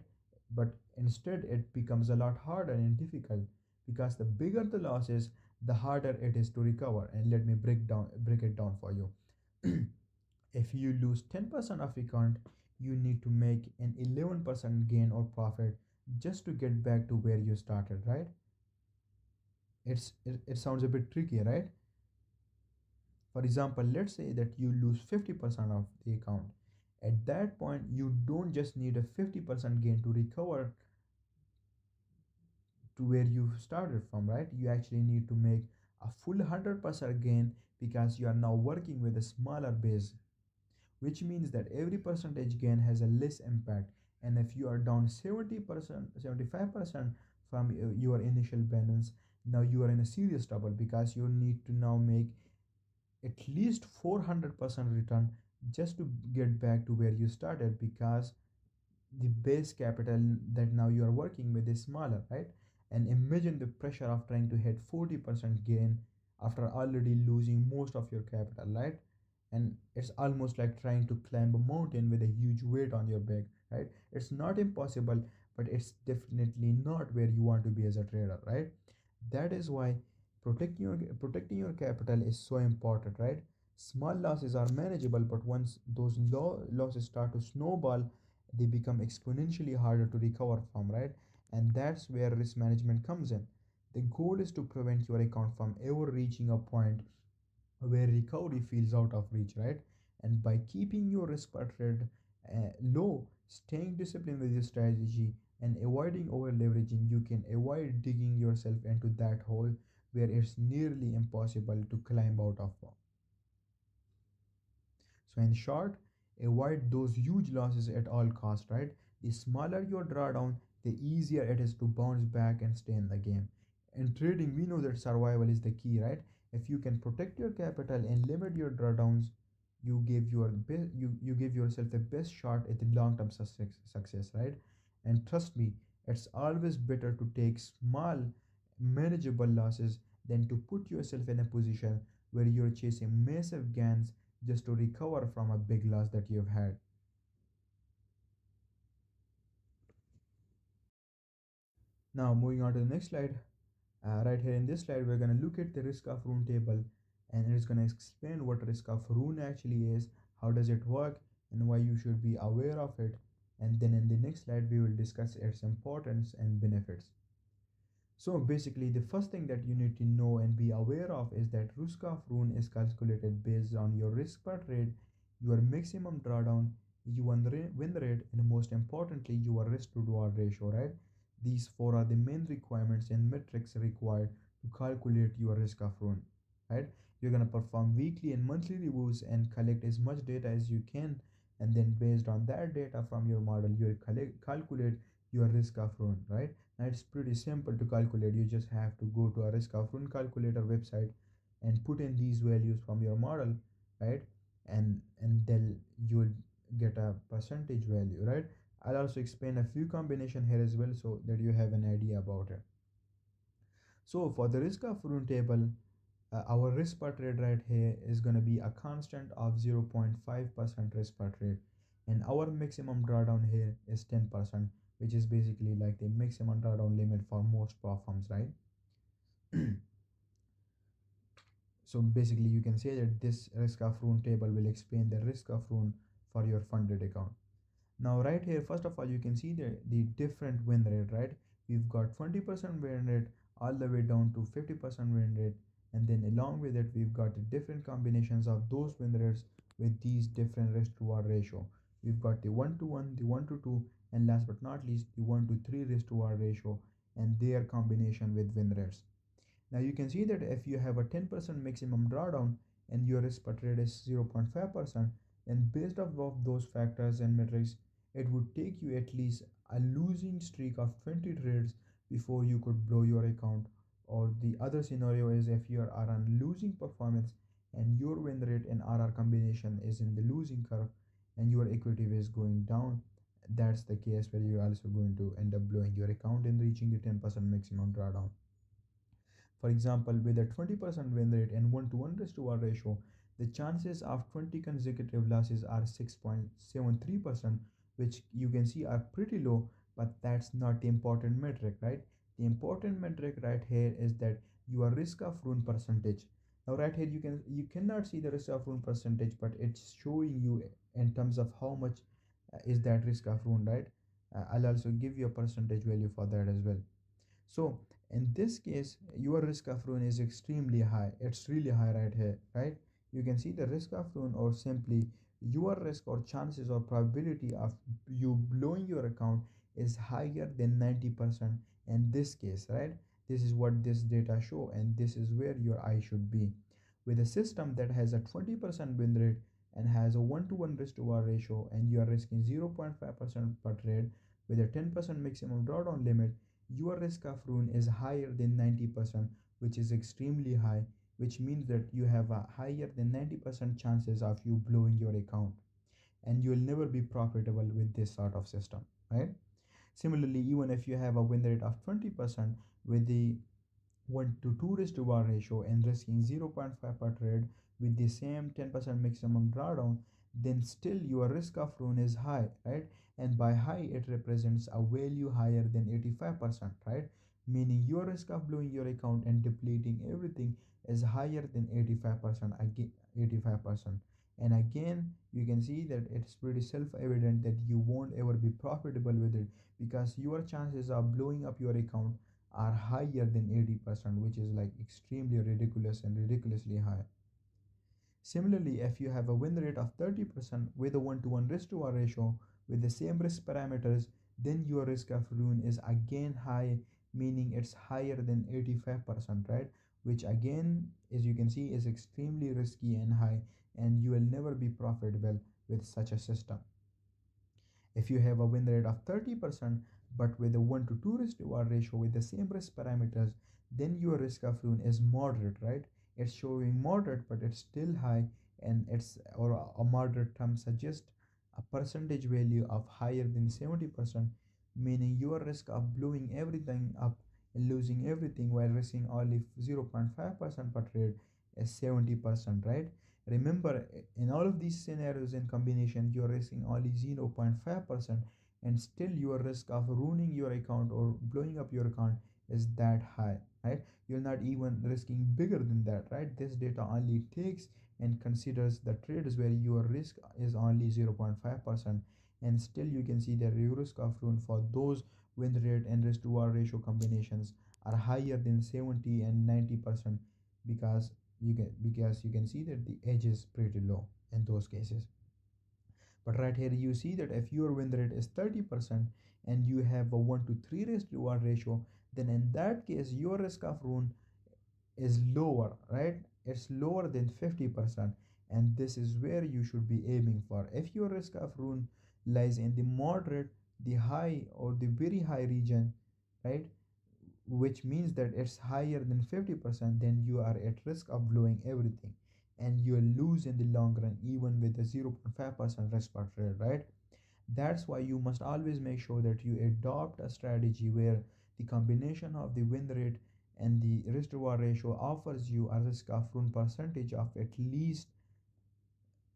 But instead, it becomes a lot harder and difficult because the bigger the losses, the harder it is to recover. And let me break it down for you. If you lose 10% of account, you need to make an 11% gain or profit just to get back to where you started, right? It sounds a bit tricky, right? For example, let's say that you lose 50% of the account. At that point, you don't just need a 50% gain to recover to where you started from, right? You actually need to make a full 100% gain because you are now working with a smaller base, which means that every percentage gain has a less impact. And if you are down 70%, 75% from your initial balance, now you are in a serious trouble because you need to now make at least 400% return just to get back to where you started because the base capital that now you are working with is smaller, right? And imagine the pressure of trying to hit 40% gain after already losing most of your capital, right? And it's almost like trying to climb a mountain with a huge weight on your back, right? It's not impossible, but it's definitely not where you want to be as a trader, right? That is why protecting your capital is so important, right? Small losses are manageable, but once those losses start to snowball, they become exponentially harder to recover from, right? And that's where risk management comes in. The goal is to prevent your account from ever reaching a point where recovery feels out of reach, right? And by keeping your risk per trade low, staying disciplined with your strategy, and avoiding over leveraging, you can avoid digging yourself into that hole where it's nearly impossible to climb out of. So in short, avoid those huge losses at all cost, right? The smaller your drawdown, the easier it is to bounce back and stay in the game. In trading, we know that survival is the key, right? If you can protect your capital and limit your drawdowns, you give yourself the best shot at the long-term success, right? And trust me, it's always better to take small, manageable losses than to put yourself in a position where you're chasing massive gains just to recover from a big loss that you've had. Now, moving on to the next slide. Right here in this slide, we're going to look at the risk of rune table, and it's going to explain what risk of rune actually is, how does it work, and why you should be aware of it. And then in the next slide, we will discuss its importance and benefits. So basically, the first thing that you need to know and be aware of is that risk of rune is calculated based on your risk per trade, your maximum drawdown, your win rate, and most importantly, your risk to reward ratio, right? These four are the main requirements and metrics required to calculate your risk of rune, right? You're gonna perform weekly and monthly reviews and collect as much data as you can, and then based on that data from your model, you'll calculate your risk of rune, right? Now it's pretty simple to calculate. You just have to go to a risk of rune calculator website and put in these values from your model, right? And then you'll get a percentage value, right? I'll also explain a few combination here as well so that you have an idea about it. So for the risk of rune table, our risk per trade right here is going to be a constant of 0.5% risk per trade, and our maximum drawdown here is 10%, which is basically like the maximum drawdown limit for most platforms, right? So basically you can say that this risk of rune table will explain the risk of rune for your funded account. Now right here, first of all, you can see the different win rate, right? We've got 20% win rate all the way down to 50% win rate. And then along with it, we've got the different combinations of those win rates with these different risk to reward ratio. We've got the 1 to 1, the 1 to 2, and last but not least, the 1 to 3 risk to reward ratio and their combination with win rates. Now you can see that if you have a 10% maximum drawdown and your risk per trade is 0.5%, then based off of those factors and metrics, it would take you at least a losing streak of 20 trades before you could blow your account. Or the other scenario is if you are on losing performance and your win rate and RR combination is in the losing curve and your equity is going down, that's the case where you're also going to end up blowing your account and reaching the 10% maximum drawdown. For example, with a 20% win rate and 1 to 1 risk to 1 ratio, the chances of 20 consecutive losses are 6.73%, which you can see are pretty low, but that's not the important metric, right? The important metric right here is that your risk of rune percentage. Now, right here you cannot see the risk of rune percentage, but it's showing you in terms of how much is that risk of rune, right? I'll also give you a percentage value for that as well. So in this case, your risk of ruin is extremely high. It's really high right here, right? You can see the risk of ruin or simply your risk or chances or probability of you blowing your account is higher than 90% in this case, right? This is what this data show and this is where your eye should be. With a system that has a 20% win rate and has a 1 to 1 risk to reward ratio and you are risking 0.5% per trade with a 10% maximum drawdown limit, your risk of ruin is higher than 90%, which is extremely high, which means that you have a higher than 90% chances of you blowing your account and you will never be profitable with this sort of system, right? Similarly, even if you have a win rate of 20% with the 1 to 2 risk to 1 ratio and risking 0.5 per trade with the same 10% maximum drawdown, then still your risk of ruin is high, right? And by high, it represents a value higher than 85%, right? Meaning your risk of blowing your account and depleting everything is higher than 85%, again 85%. And again, you can see that it's pretty self-evident that you won't ever be profitable with it because your chances of blowing up your account are higher than 80%, which is like extremely ridiculous and ridiculously high. Similarly, if you have a win rate of 30% with a 1 to 1 risk to 1 ratio with the same risk parameters, then your risk of ruin is again high, meaning it's higher than 85%, right? Which again, as you can see, is extremely risky and high, and you will never be profitable with such a system. If you have a win rate of 30% but with a 1 to 2 risk reward ratio with the same risk parameters, then your risk of ruin is moderate, right? It's showing moderate, but it's still high, and it's or a moderate term suggests a percentage value of higher than 70%, meaning your risk of blowing everything up and losing everything while risking only 0.5% per trade is 70%, right? Remember, in all of these scenarios in combination, you're risking only 0.5%, and still your risk of ruining your account or blowing up your account is that high, right? You're not even risking bigger than that, right? This data only takes and considers the trades where your risk is only 0.5%, and still you can see that your risk of ruin for those win rate and risk to reward ratio combinations are higher than 70 and 90%, because you can see that the edge is pretty low in those cases. But right here you see that if your win rate is 30% and you have a 1 to 3 risk reward ratio, then in that case your risk of ruin is lower, right? It's lower than 50%, and this is where you should be aiming for. If your risk of ruin lies in the moderate, the high, or the very high region, right, which means that it's higher than 50%, then you are at risk of blowing everything and you'll lose in the long run even with a 0.5% risk per trade, right? That's why you must always make sure that you adopt a strategy where the combination of the win rate and the risk reward ratio offers you a risk of run percentage of at least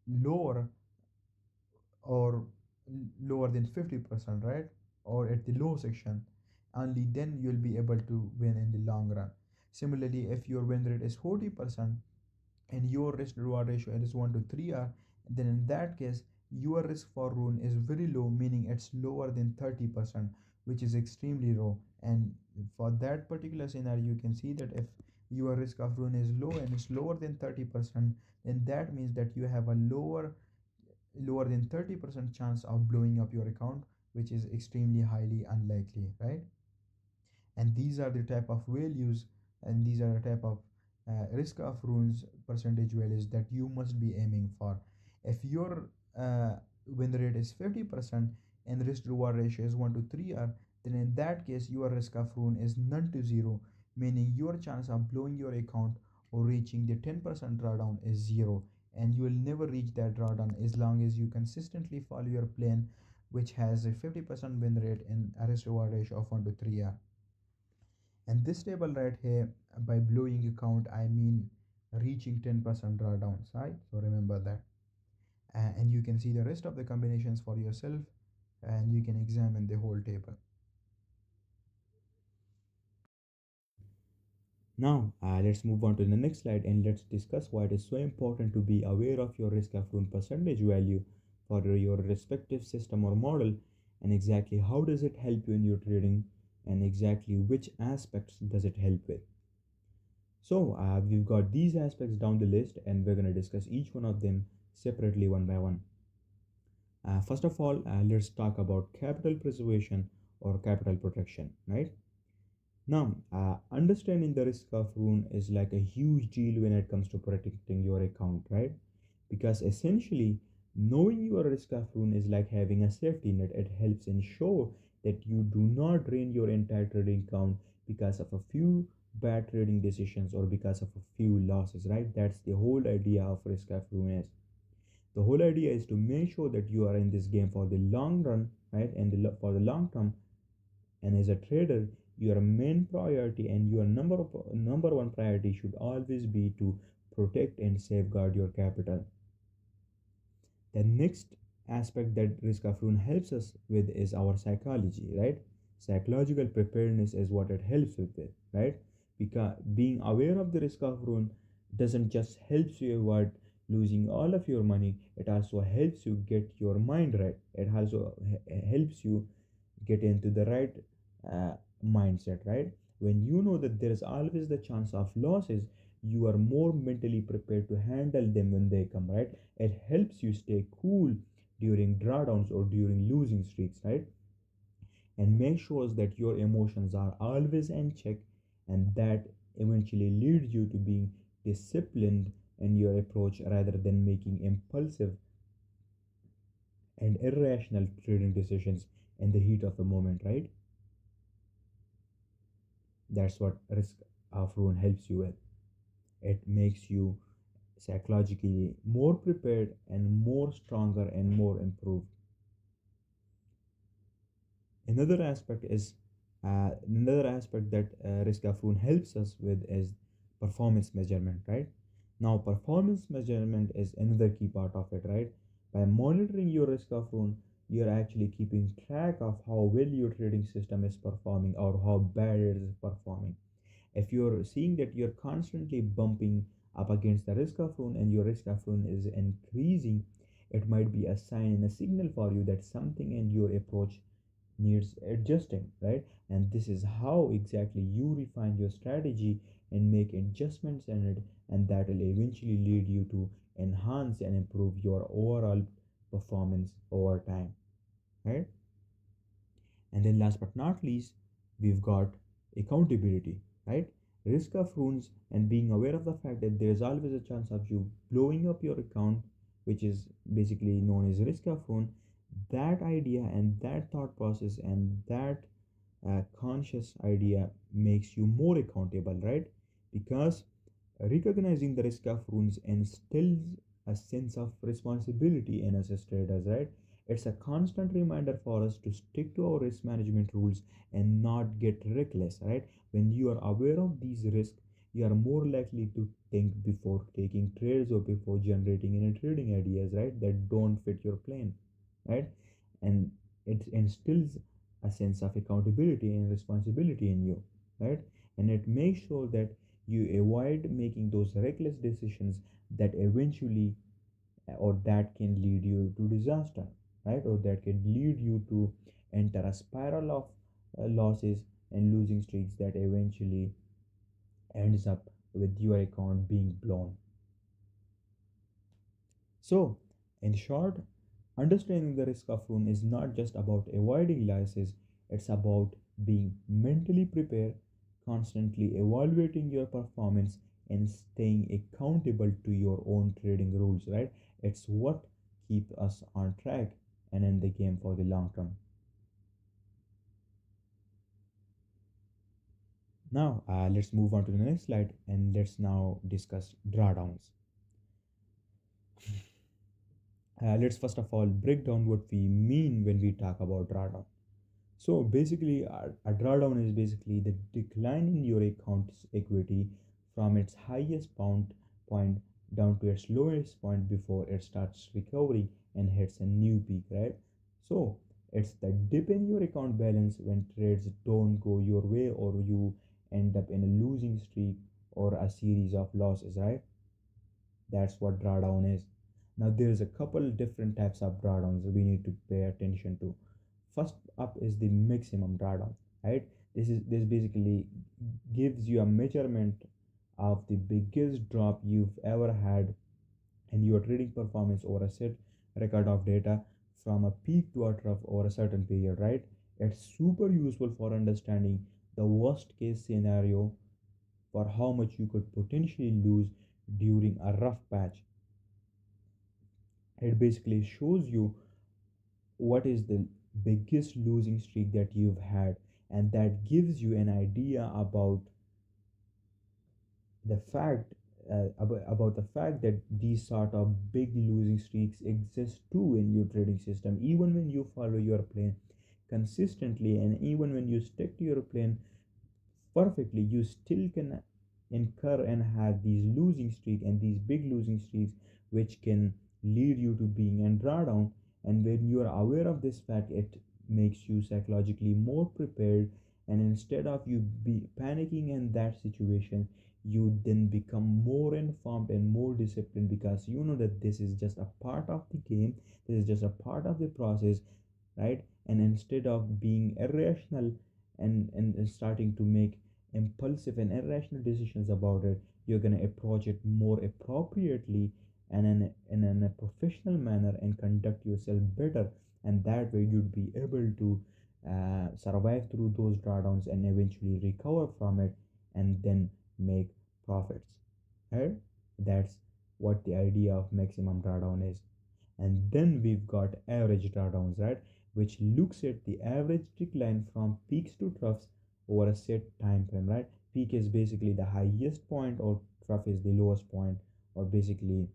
lower or lower than 50%, right? Or at the low section, only then you'll be able to win in the long run. Similarly, if your win rate is 40% and your risk reward ratio is 1 to 3R, then in that case your risk for ruin is very low, meaning it's lower than 30%, which is extremely low. And for that particular scenario, you can see that if your risk of ruin is low and it's lower than 30%, then that means that you have a lower than 30% chance of blowing up your account, which is extremely highly unlikely, right? And these are the type of values, and these are the type of risk of ruins percentage values that you must be aiming for. If your win rate is 50% and risk reward ratio is 1 to 3R, then in that case your risk of ruin is none to zero, meaning your chance of blowing your account or reaching the 10% drawdown is zero, and you will never reach that drawdown as long as you consistently follow your plan, which has a 50% win rate and a risk reward ratio of 1 to 3R. And this table right here, by blowing account, I mean reaching 10% drawdowns, right? So remember that. And you can see the rest of the combinations for yourself, and you can examine the whole table. Now, let's move on to the next slide and let's discuss why it is so important to be aware of your risk of ruin percentage value for your respective system or model, and exactly how does it help you in your trading, and exactly which aspects does it help with. So we've got these aspects down the list and we're going to discuss each one of them separately one by one. First of all, let's talk about capital preservation or capital protection, right? Now, understanding the risk of ruin is like a huge deal when it comes to protecting your account, right? Because essentially, knowing your risk of ruin is like having a safety net. It helps ensure that you do not drain your entire trading account because of a few bad trading decisions or because of a few losses, right? That's the whole idea of risk of ruin is. The whole idea is to make sure that you are in this game for the long run, right? And for the long term, and as a trader, your main priority and your number one priority should always be to protect and safeguard your capital. The next aspect that risk of ruin helps us with is our psychology, right? Psychological preparedness is what it helps with it, right? Because being aware of the risk of ruin doesn't just helps you avoid losing all of your money, it also helps you get your mind right. It also helps you get into the right uh, mindset, right? When you know that there is always the chance of losses, you are more mentally prepared to handle them when they come, right? It helps you stay cool during drawdowns or during losing streaks, right? And make sure that your emotions are always in check, and that eventually leads you to being disciplined in your approach rather than making impulsive and irrational trading decisions in the heat of the moment, right? That's what risk of ruin helps you with. It makes you psychologically more prepared and more stronger and more improved. Another aspect that risk of ruin helps us with is performance measurement, right? Now, performance measurement is another key part of it, right? By monitoring your risk of ruin, you're actually keeping track of how well your trading system is performing or how bad it is performing. If you're seeing that you're constantly bumping up against the risk of ruin and your risk of ruin is increasing, it might be a sign and a signal for you that something in your approach needs adjusting, right? And this is how exactly you refine your strategy and make adjustments in it, and that will eventually lead you to enhance and improve your overall performance over time, right? And then last but not least, we've got accountability, right? Risk of runes and being aware of the fact that there is always a chance of you blowing up your account, which is basically known as risk of rune. That idea and that thought process and that conscious idea makes you more accountable, right? Because recognizing the risk of runes instills a sense of responsibility in us as traders, right? It's a constant reminder for us to stick to our risk management rules and not get reckless, right? When you are aware of these risks, you are more likely to think before taking trades or before generating any trading ideas, right? That don't fit your plan, right? And it instills a sense of accountability and responsibility in you, right? And it makes sure that you avoid making those reckless decisions that eventually or that can lead you to disaster, right? Or that can lead you to enter a spiral of losses and losing streaks that eventually ends up with your account being blown. So, in short, understanding the risk of ruin is not just about avoiding losses, it's about being mentally prepared, constantly evaluating your performance, and staying accountable to your own trading rules, right? It's what keeps us on track and in the game for the long term. Now, let's move on to the next slide and let's now discuss drawdowns. Let's first of all break down what we mean when we talk about drawdown. So basically, a drawdown is basically the decline in your account's equity from its highest point down to its lowest point before it starts recovering and hits a new peak, right? So it's the dip in your account balance when trades don't go your way or you end up in a losing streak or a series of losses, right? That's what drawdown is. Now there's a couple different types of drawdowns we need to pay attention to. First up is the maximum drawdown, right? This basically gives you a measurement of the biggest drop you've ever had in your trading performance over a set record of data from a peak to a trough over a certain period, right? It's super useful for understanding the worst case scenario for how much you could potentially lose during a rough patch. It basically shows you what is the biggest losing streak that you've had, and that gives you an idea the fact about the fact that these sort of big losing streaks exist too in your trading system, even when you follow your plan consistently and even when you stick to your plan perfectly, you still can incur and have these losing streak and these big losing streaks which can lead you to being in drawdown. And when you are aware of this fact, it makes you psychologically more prepared, and instead of you be panicking in that situation, you then become more informed and more disciplined because you know that this is just a part of the game, this is just a part of the process, right? And instead of being irrational and starting to make impulsive and irrational decisions about it, you're going to approach it more appropriately and in a professional manner and conduct yourself better, and that way you'd be able to survive through those drawdowns and eventually recover from it and then make profits, right? That's what the idea of maximum drawdown is. And then we've got average drawdowns, right, which looks at the average decline from peaks to troughs over a set time frame, right. Peak is basically the highest point, or trough is the lowest point, or basically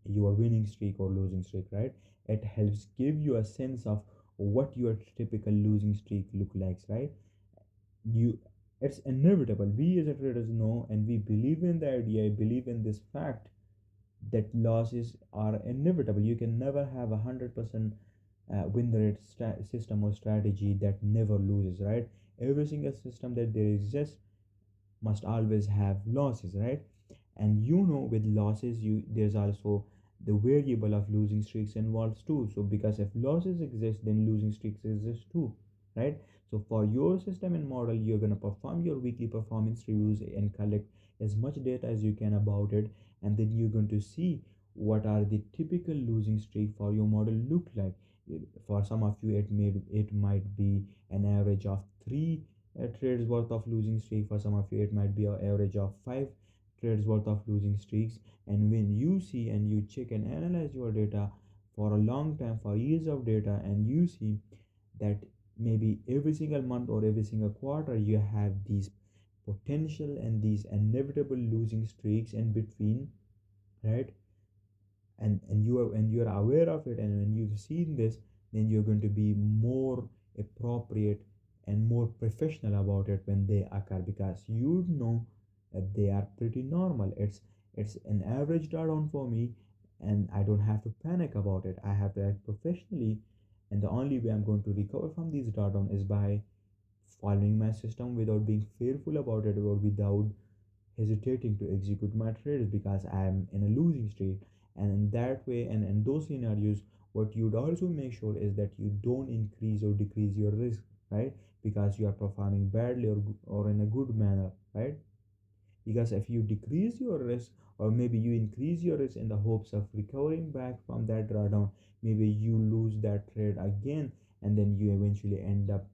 your winning streak or losing streak, right. It helps give you a sense of what your typical losing streak look like, right. You, it's inevitable, we as a traders know, and we believe in the idea, I believe in this fact, that losses are inevitable. You can never have 100% win rate system or strategy that never loses, right. Every single system that there exists must always have losses, right. And with losses, you there's also the variable of losing streaks involves too. So because if losses exist, then losing streaks exist too, right. So for your system and model, you're going to perform your weekly performance reviews and collect as much data as you can about it, and then you're going to see what are the typical losing streak for your model look like. For some of you, it might be an average of three trades worth of losing streak. For some of you, it might be an average of five trades worth of losing streaks. And when you see and you check and analyze your data for a long time, for years of data, and you see that maybe every single month or every single quarter you have these potential and these inevitable losing streaks in between, right. And you are aware of it, and when you've seen this, then you're going to be more appropriate and more professional about it when they occur, because you know that they are pretty normal. It's an average drawdown for me, and I don't have to panic about it. I have to act professionally, and the only way I'm going to recover from these drawdown is by following my system without being fearful about it, or without hesitating to execute my trades because I am in a losing streak. And in that way, and in those scenarios, what you'd also make sure is that you don't increase or decrease your risk, right? Because you are performing badly, or in a good manner, right? Because if you decrease your risk, or maybe you increase your risk in the hopes of recovering back from that drawdown, maybe you lose that trade again, and then you eventually end up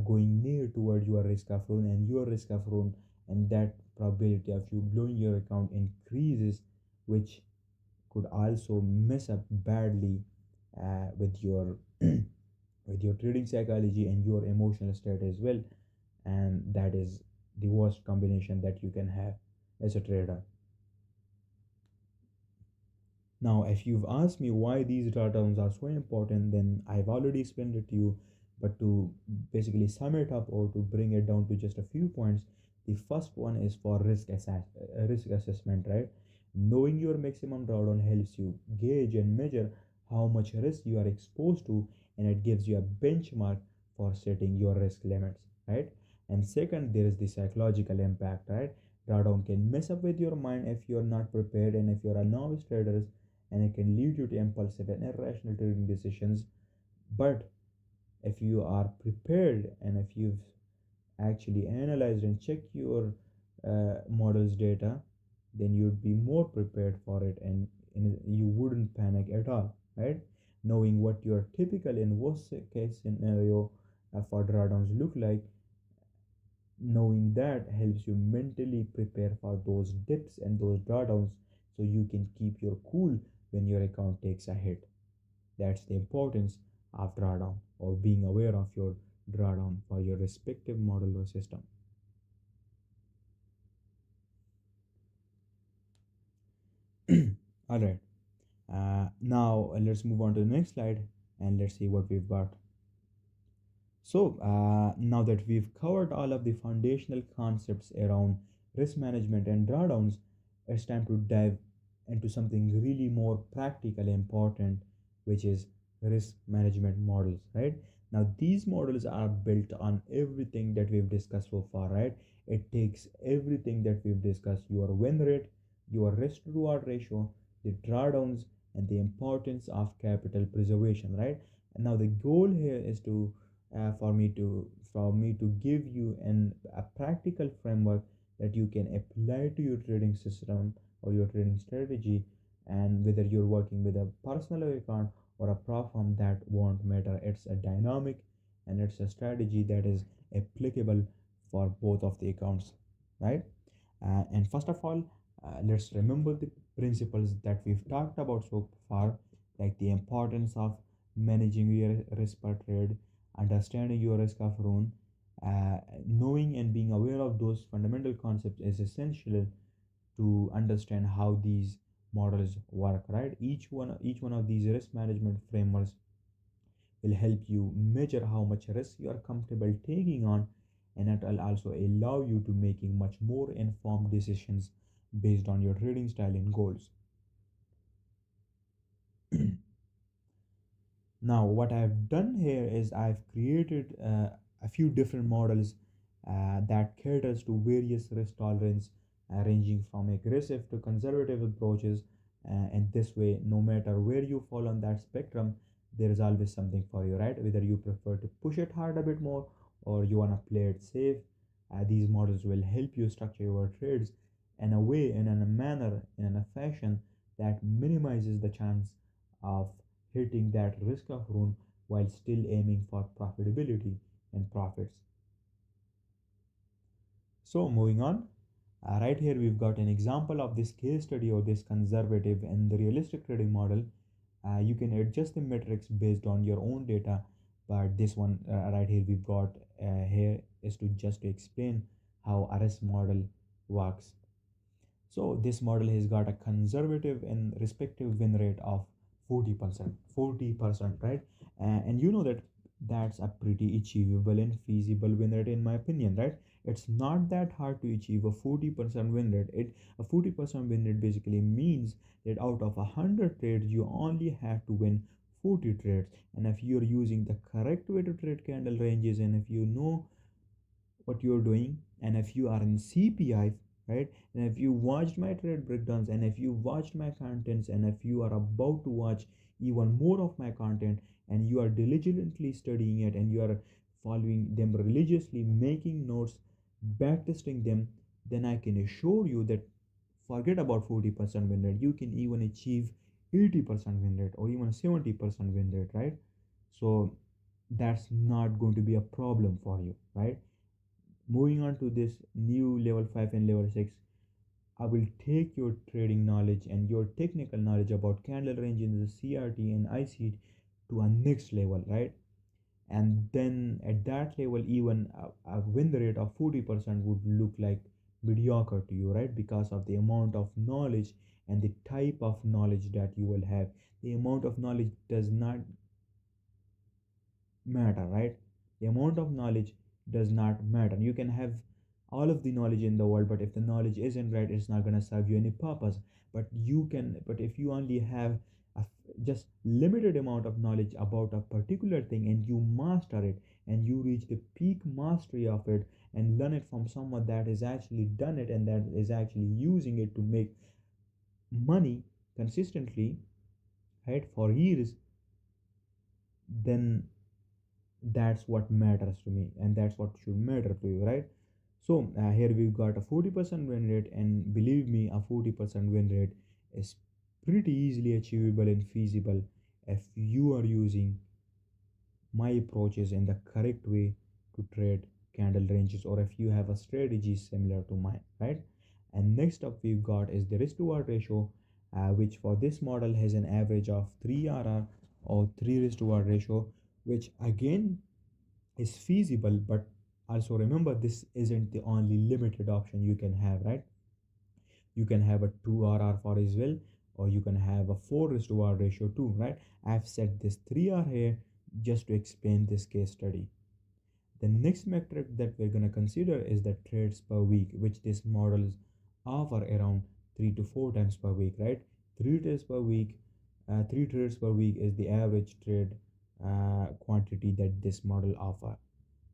going near toward your risk of ruin, and your risk of ruin, and that probability of you blowing your account increases, which could also mess up badly with your with your trading psychology and your emotional state as well. And that is the worst combination that you can have as a trader. Now, if you've asked me why these drawdowns are so important, then I've already explained it to you. But to basically sum it up, or to bring it down to just a few points, the first one is for risk assessment, right? Knowing your maximum drawdown helps you gauge and measure how much risk you are exposed to, and it gives you a benchmark for setting your risk limits, right? And second, there is the psychological impact, right? Drawdown can mess up with your mind if you're not prepared, and if you're a novice trader, and it can lead you to impulsive and irrational trading decisions. But if you are prepared, and if you've actually analyzed and checked your model's data, then you'd be more prepared for it, and you wouldn't panic at all, right? Knowing what your typical and worst case scenario for drawdowns look like, knowing that helps you mentally prepare for those dips and those drawdowns, so you can keep your cool when your account takes a hit. That's the importance of drawdown, or being aware of your drawdown for your respective model or system. All right. Now let's move on to the next slide, and let's see what we've got. So now that we've covered all of the foundational concepts around risk management and drawdowns, it's time to dive into something really more practical and important, which is risk management models, right? Now these models are built on everything that we've discussed so far, right? It takes everything that we've discussed: your win rate, your risk to reward ratio, the drawdowns, and the importance of capital preservation, right? And now the goal here is to for me to give you a practical framework that you can apply to your trading system or your trading strategy. And whether you're working with a personal account or a platform, that won't matter. It's a dynamic, and it's a strategy that is applicable for both of the accounts, right? And first of all, let's remember principles that we've talked about so far, like the importance of managing your risk per trade, understanding your risk of ruin, knowing and being aware of those fundamental concepts is essential to understand how these models work, right? Each one of these risk management frameworks will help you measure how much risk you are comfortable taking on, and it will also allow you to making much more informed decisions based on your trading style and goals. Now, what I've done here is I've created a few different models that caters to various risk tolerance, ranging from aggressive to conservative approaches. And this way, no matter where you fall on that spectrum, there is always something for you, right? Whether you prefer to push it hard a bit more or you want to play it safe, these models will help you structure your trades in a way, in a manner, in a fashion that minimizes the chance of hitting that risk of ruin while still aiming for profitability and profits. So, moving on, right here we've got an example of this case study or this conservative and the realistic trading model. You can adjust the metrics based on your own data, but this one right here we've got here is to just to explain how RS model works. So this model has got a conservative and respective win rate of 40%, 40%, right? And you know that that's a pretty achievable and feasible win rate in my opinion, right? It's not that hard to achieve a 40% win rate. A 40% win rate basically means that out of 100 trades, you only have to win 40 trades. And if you're using the correct way to trade candle ranges, and if you know what you're doing, and if you are in CPI, right, and if you watched my trade breakdowns, and if you watched my contents, and if you are about to watch even more of my content, and you are diligently studying it, and you are following them religiously, making notes, backtesting them, then I can assure you that forget about 40% win rate, you can even achieve 80% win rate or even 70% win rate, right? So that's not going to be a problem for you, right? Moving on to this new level 5 and level 6, I will take your trading knowledge and your technical knowledge about candle range in the CRT and IC to a next level, right? And then at that level, even a win rate of 40% would look like mediocre to you, right? Because of the amount of knowledge and the type of knowledge that you will have. The amount of knowledge does not matter, right? The amount of knowledge does not matter. You can have all of the knowledge in the world, but if the knowledge isn't right, it's not going to serve you any purpose. But if you only have just limited amount of knowledge about a particular thing and you master it and you reach the peak mastery of it and learn it from someone that has actually done it and that is actually using it to make money consistently, right, for years, then that's what matters to me and that's what should matter to you, right? So here we've got a 40% win rate, and believe me, a 40% win rate is pretty easily achievable and feasible if you are using my approaches in the correct way to trade candle ranges, or if you have a strategy similar to mine, right? And next up we've got is the risk to reward ratio, which for this model has an average of 3 RR or 3 risk to reward ratio, which again is feasible, but also remember this isn't the only limited option you can have, right? You can have a 2 RR for as well, or you can have a 4 is to R ratio too, right? I've set this 3R here just to explain this case study. The next metric that we're going to consider is the trades per week, which these models offer around 3 to 4 times per week, right? 3 trades per week, 3 trades per week is the average trade quantity that this model offer.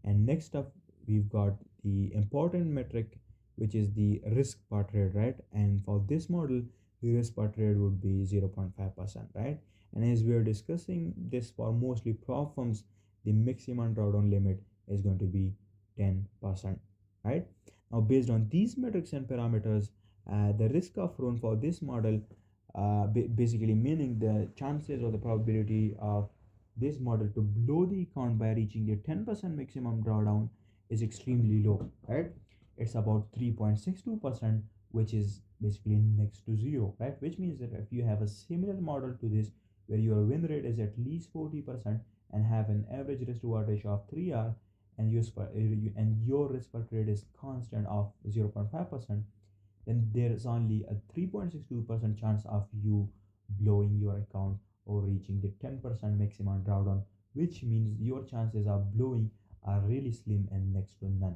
And next up, we've got the important metric, which is the risk per trade, right? And for this model, the risk per trade would be 0.5%, right? And as we are discussing this for mostly prop firms, the maximum drawdown limit is going to be 10%, right? Now, based on these metrics and parameters, the risk of ruin for this model, basically meaning the chances or the probability of this model to blow the account by reaching the 10% maximum drawdown is extremely low, right? It's about 3.62% which is basically next to zero, right? Which means that if you have a similar model to this, where your win rate is at least 40% and have an average risk reward ratio of 3R, and your risk per trade is constant of 0.5%, then there is only a 3.62% chance of you blowing your account or reaching the 10% maximum drawdown, which means your chances of blowing are really slim and next to none,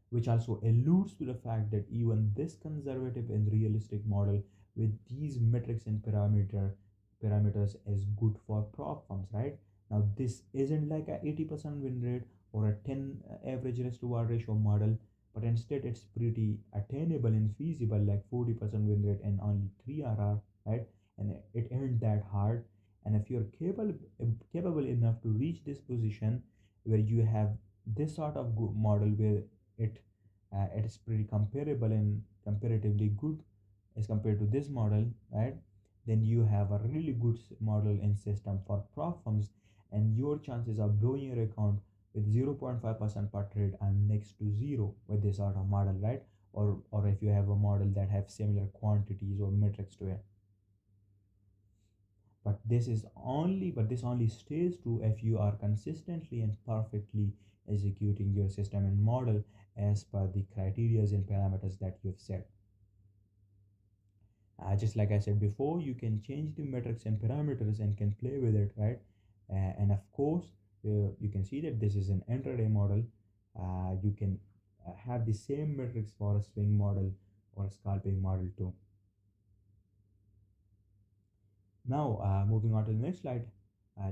which also alludes to the fact that even this conservative and realistic model with these metrics and parameters is good for prop firms, right? Now this isn't like a 80% win rate or a 10 average risk to reward ratio model, but instead it's pretty attainable and feasible, like 40% win rate and only 3 RR, right? And it ain't that hard. And if you're capable enough to reach this position where you have this sort of good model where it it is pretty comparable and comparatively good as compared to this model, right? Then you have a really good model and system for prop firms, and your chances of blowing your account with 0.5% per trade are next to zero with this sort of model, right? Or if you have a model that have similar quantities or metrics to it. But this only stays true if you are consistently and perfectly executing your system and model as per the criteria and parameters that you've set. Just like I said before, you can change the metrics and parameters and can play with it, right? And of course, you can see that this is an intraday model. You can have the same metrics for a swing model or a scalping model too. Now, moving on to the next slide,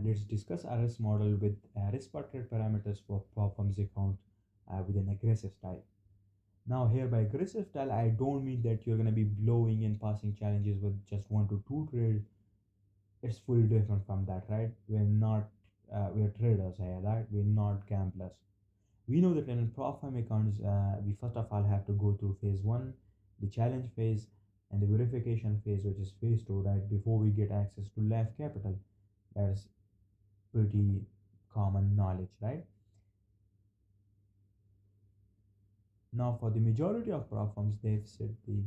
let's discuss a risk model with risk per trade parameters for prop firms account with an aggressive style. Now, here by aggressive style, I don't mean that you're going to be blowing and passing challenges with just 1 to 2 trades. It's fully different from that, right? We're traders here, right? We're not gamblers. We know that in prop firm accounts, we first of all have to go through phase one, the challenge phase, and the verification phase, which is phase two, right? Before we get access to live capital. That's pretty common knowledge, right? Now, for the majority of prop firms, they've set the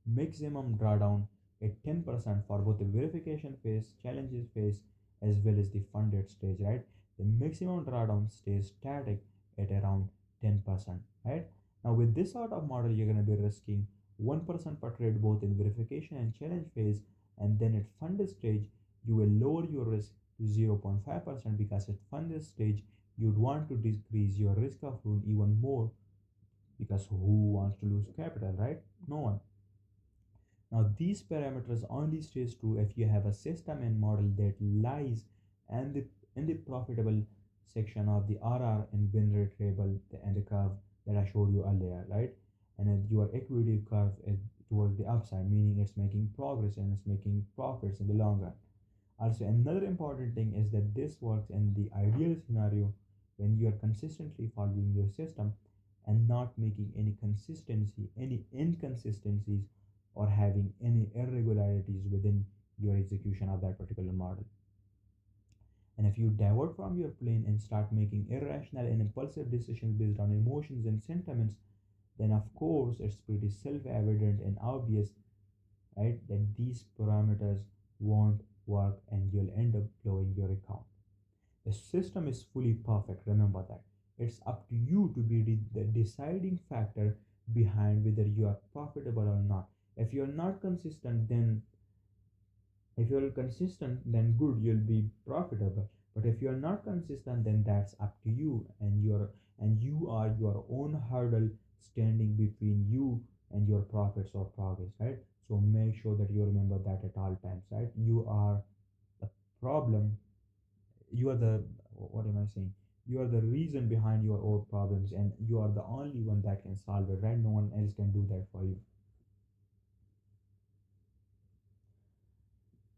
maximum drawdown at 10% for both the verification phase, challenges phase, as well as the funded stage, right? The maximum drawdown stays static at around 10%, right? Now, with this sort of model, you're going to be risking 1% per trade both in verification and challenge phase, and then at funded stage, you will lower your risk to 0.5% because at funded stage, you'd want to decrease your risk of ruin even more because who wants to lose capital, right? No one. Now, these parameters only stays true if you have a system and model that lies and in the profitable section of the RR and win rate table and the curve that I showed you earlier, right? And then your equity curve is towards the upside, meaning it's making progress and it's making profits in the long run. Also, another important thing is that this works in the ideal scenario when you are consistently following your system and not making any inconsistencies or having any irregularities within your execution of that particular model. And if you divert from your plane and start making irrational and impulsive decisions based on emotions and sentiments, then of course it's pretty self-evident and obvious, right, that these parameters won't work and you'll end up blowing your account. The system is fully perfect, remember that. It's up to you to be the deciding factor behind whether you are profitable or not. If you're not consistent, then if you're consistent, then good, you'll be profitable. But if you're not consistent, then that's up to you, and you are your own hurdle standing between you and your profits or progress, right? So make sure that you remember that at all times, right? You are the problem. You are the what am I saying? You are the reason behind your own problems, and you are the only one that can solve it, right? No one else can do that for you.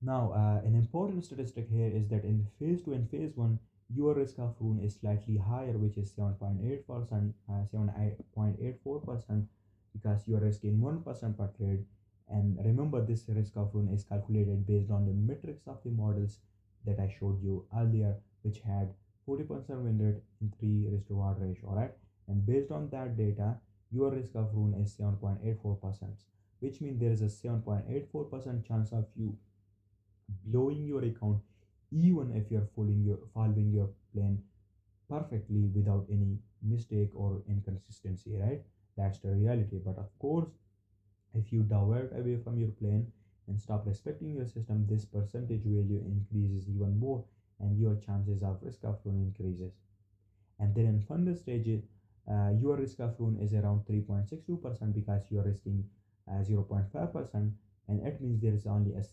Now, an important statistic here is that in phase 2 and phase 1, your risk of ruin is slightly higher, which is 7.8%, 7.84%, because you are risking 1% per trade. And remember, this risk of ruin is calculated based on the metrics of the models that I showed you earlier, which had 40% win rate and 3 risk to reward ratio, right? And based on that data, your risk of ruin is 7.84%, which means there is a 7.84% chance of you blowing your account even if you're following your plan perfectly without any mistake or inconsistency, right? That's the reality. But of course, if you divert away from your plan and stop respecting your system, this percentage value increases even more and your chances of risk of ruin increases. And then in fund stage, your risk of ruin is around 3.62% because you are risking 0.5%, and it means there is only a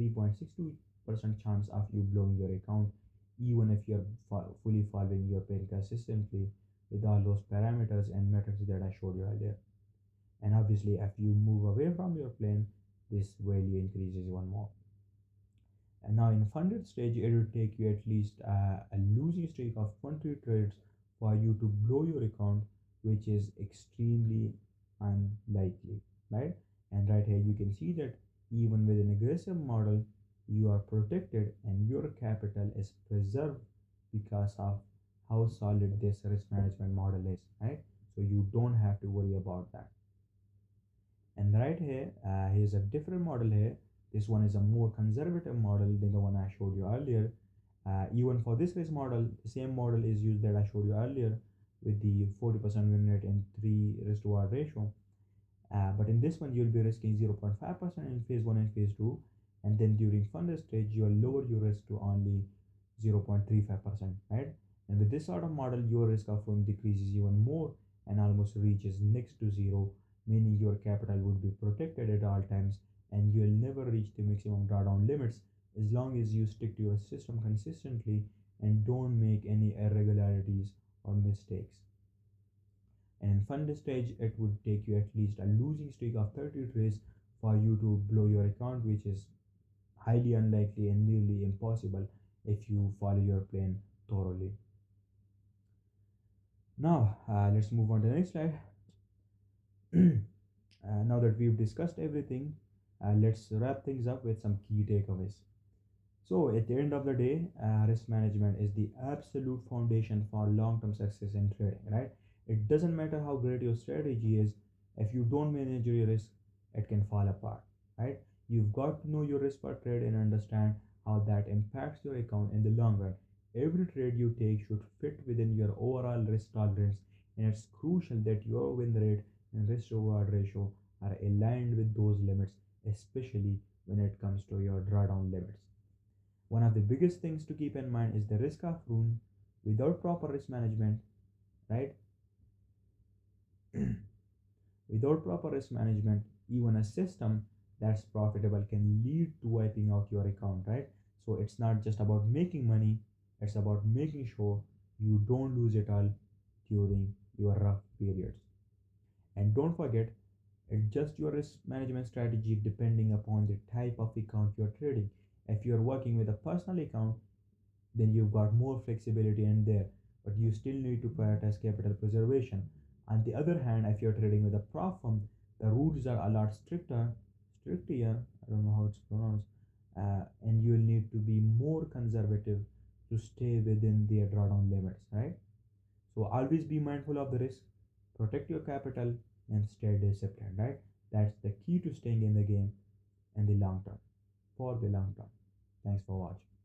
3.62% chance of you blowing your account even if you're fully following your plan consistently with all those parameters and methods that I showed you earlier. And obviously, if you move away from your plan, this value increases one more. And now in funded stage, it will take you at least a losing streak of 20 trades for you to blow your account, which is extremely unlikely, right? And right here you can see that even with an aggressive model, you are protected and your capital is preserved because of how solid this risk management model is, right? So you don't have to worry about that. And right here, here's a different model here. This one is a more conservative model than the one I showed you earlier. Even for this risk model, the same model is used that I showed you earlier with the 40% win rate and 3 risk to reward ratio. But in this one, you'll be risking 0.5% in phase 1 and phase 2. And then during funder stage, you'll lower your risk to only 0.35%, right? And with this sort of model, your risk of ruin decreases even more and almost reaches next to zero, meaning your capital would be protected at all times and you'll never reach the maximum drawdown limits as long as you stick to your system consistently and don't make any irregularities or mistakes. And in fund stage, it would take you at least a losing streak of 30 trades for you to blow your account, which is highly unlikely and nearly impossible if you follow your plan thoroughly. Now, let's move on to the next slide. Now that we've discussed everything, let's wrap things up with some key takeaways. So, at the end of the day, risk management is the absolute foundation for long term success in trading, right? It doesn't matter how great your strategy is, if you don't manage your risk, it can fall apart, right? You've got to know your risk per trade and understand how that impacts your account in the long run. Every trade you take should fit within your overall risk tolerance, and it's crucial that your win rate and risk reward ratio are aligned with those limits, especially when it comes to your drawdown limits. One of the biggest things to keep in mind is the risk of ruin. Without proper risk management, right? Without proper risk management, even a system that's profitable can lead to wiping out your account, right? So it's not just about making money, it's about making sure you don't lose it all during your rough periods. And don't forget, adjust your risk management strategy depending upon the type of account you're trading. If you're working with a personal account, then you've got more flexibility in there, but you still need to prioritize capital preservation. On the other hand, if you're trading with a prop firm, the rules are a lot stricter, I don't know how it's pronounced, and you'll need to be more conservative to stay within their drawdown limits, right? So always be mindful of the risk, protect your capital, and stay disciplined, right? That's the key to staying in the game in the long term, for the long term. Thanks for watching.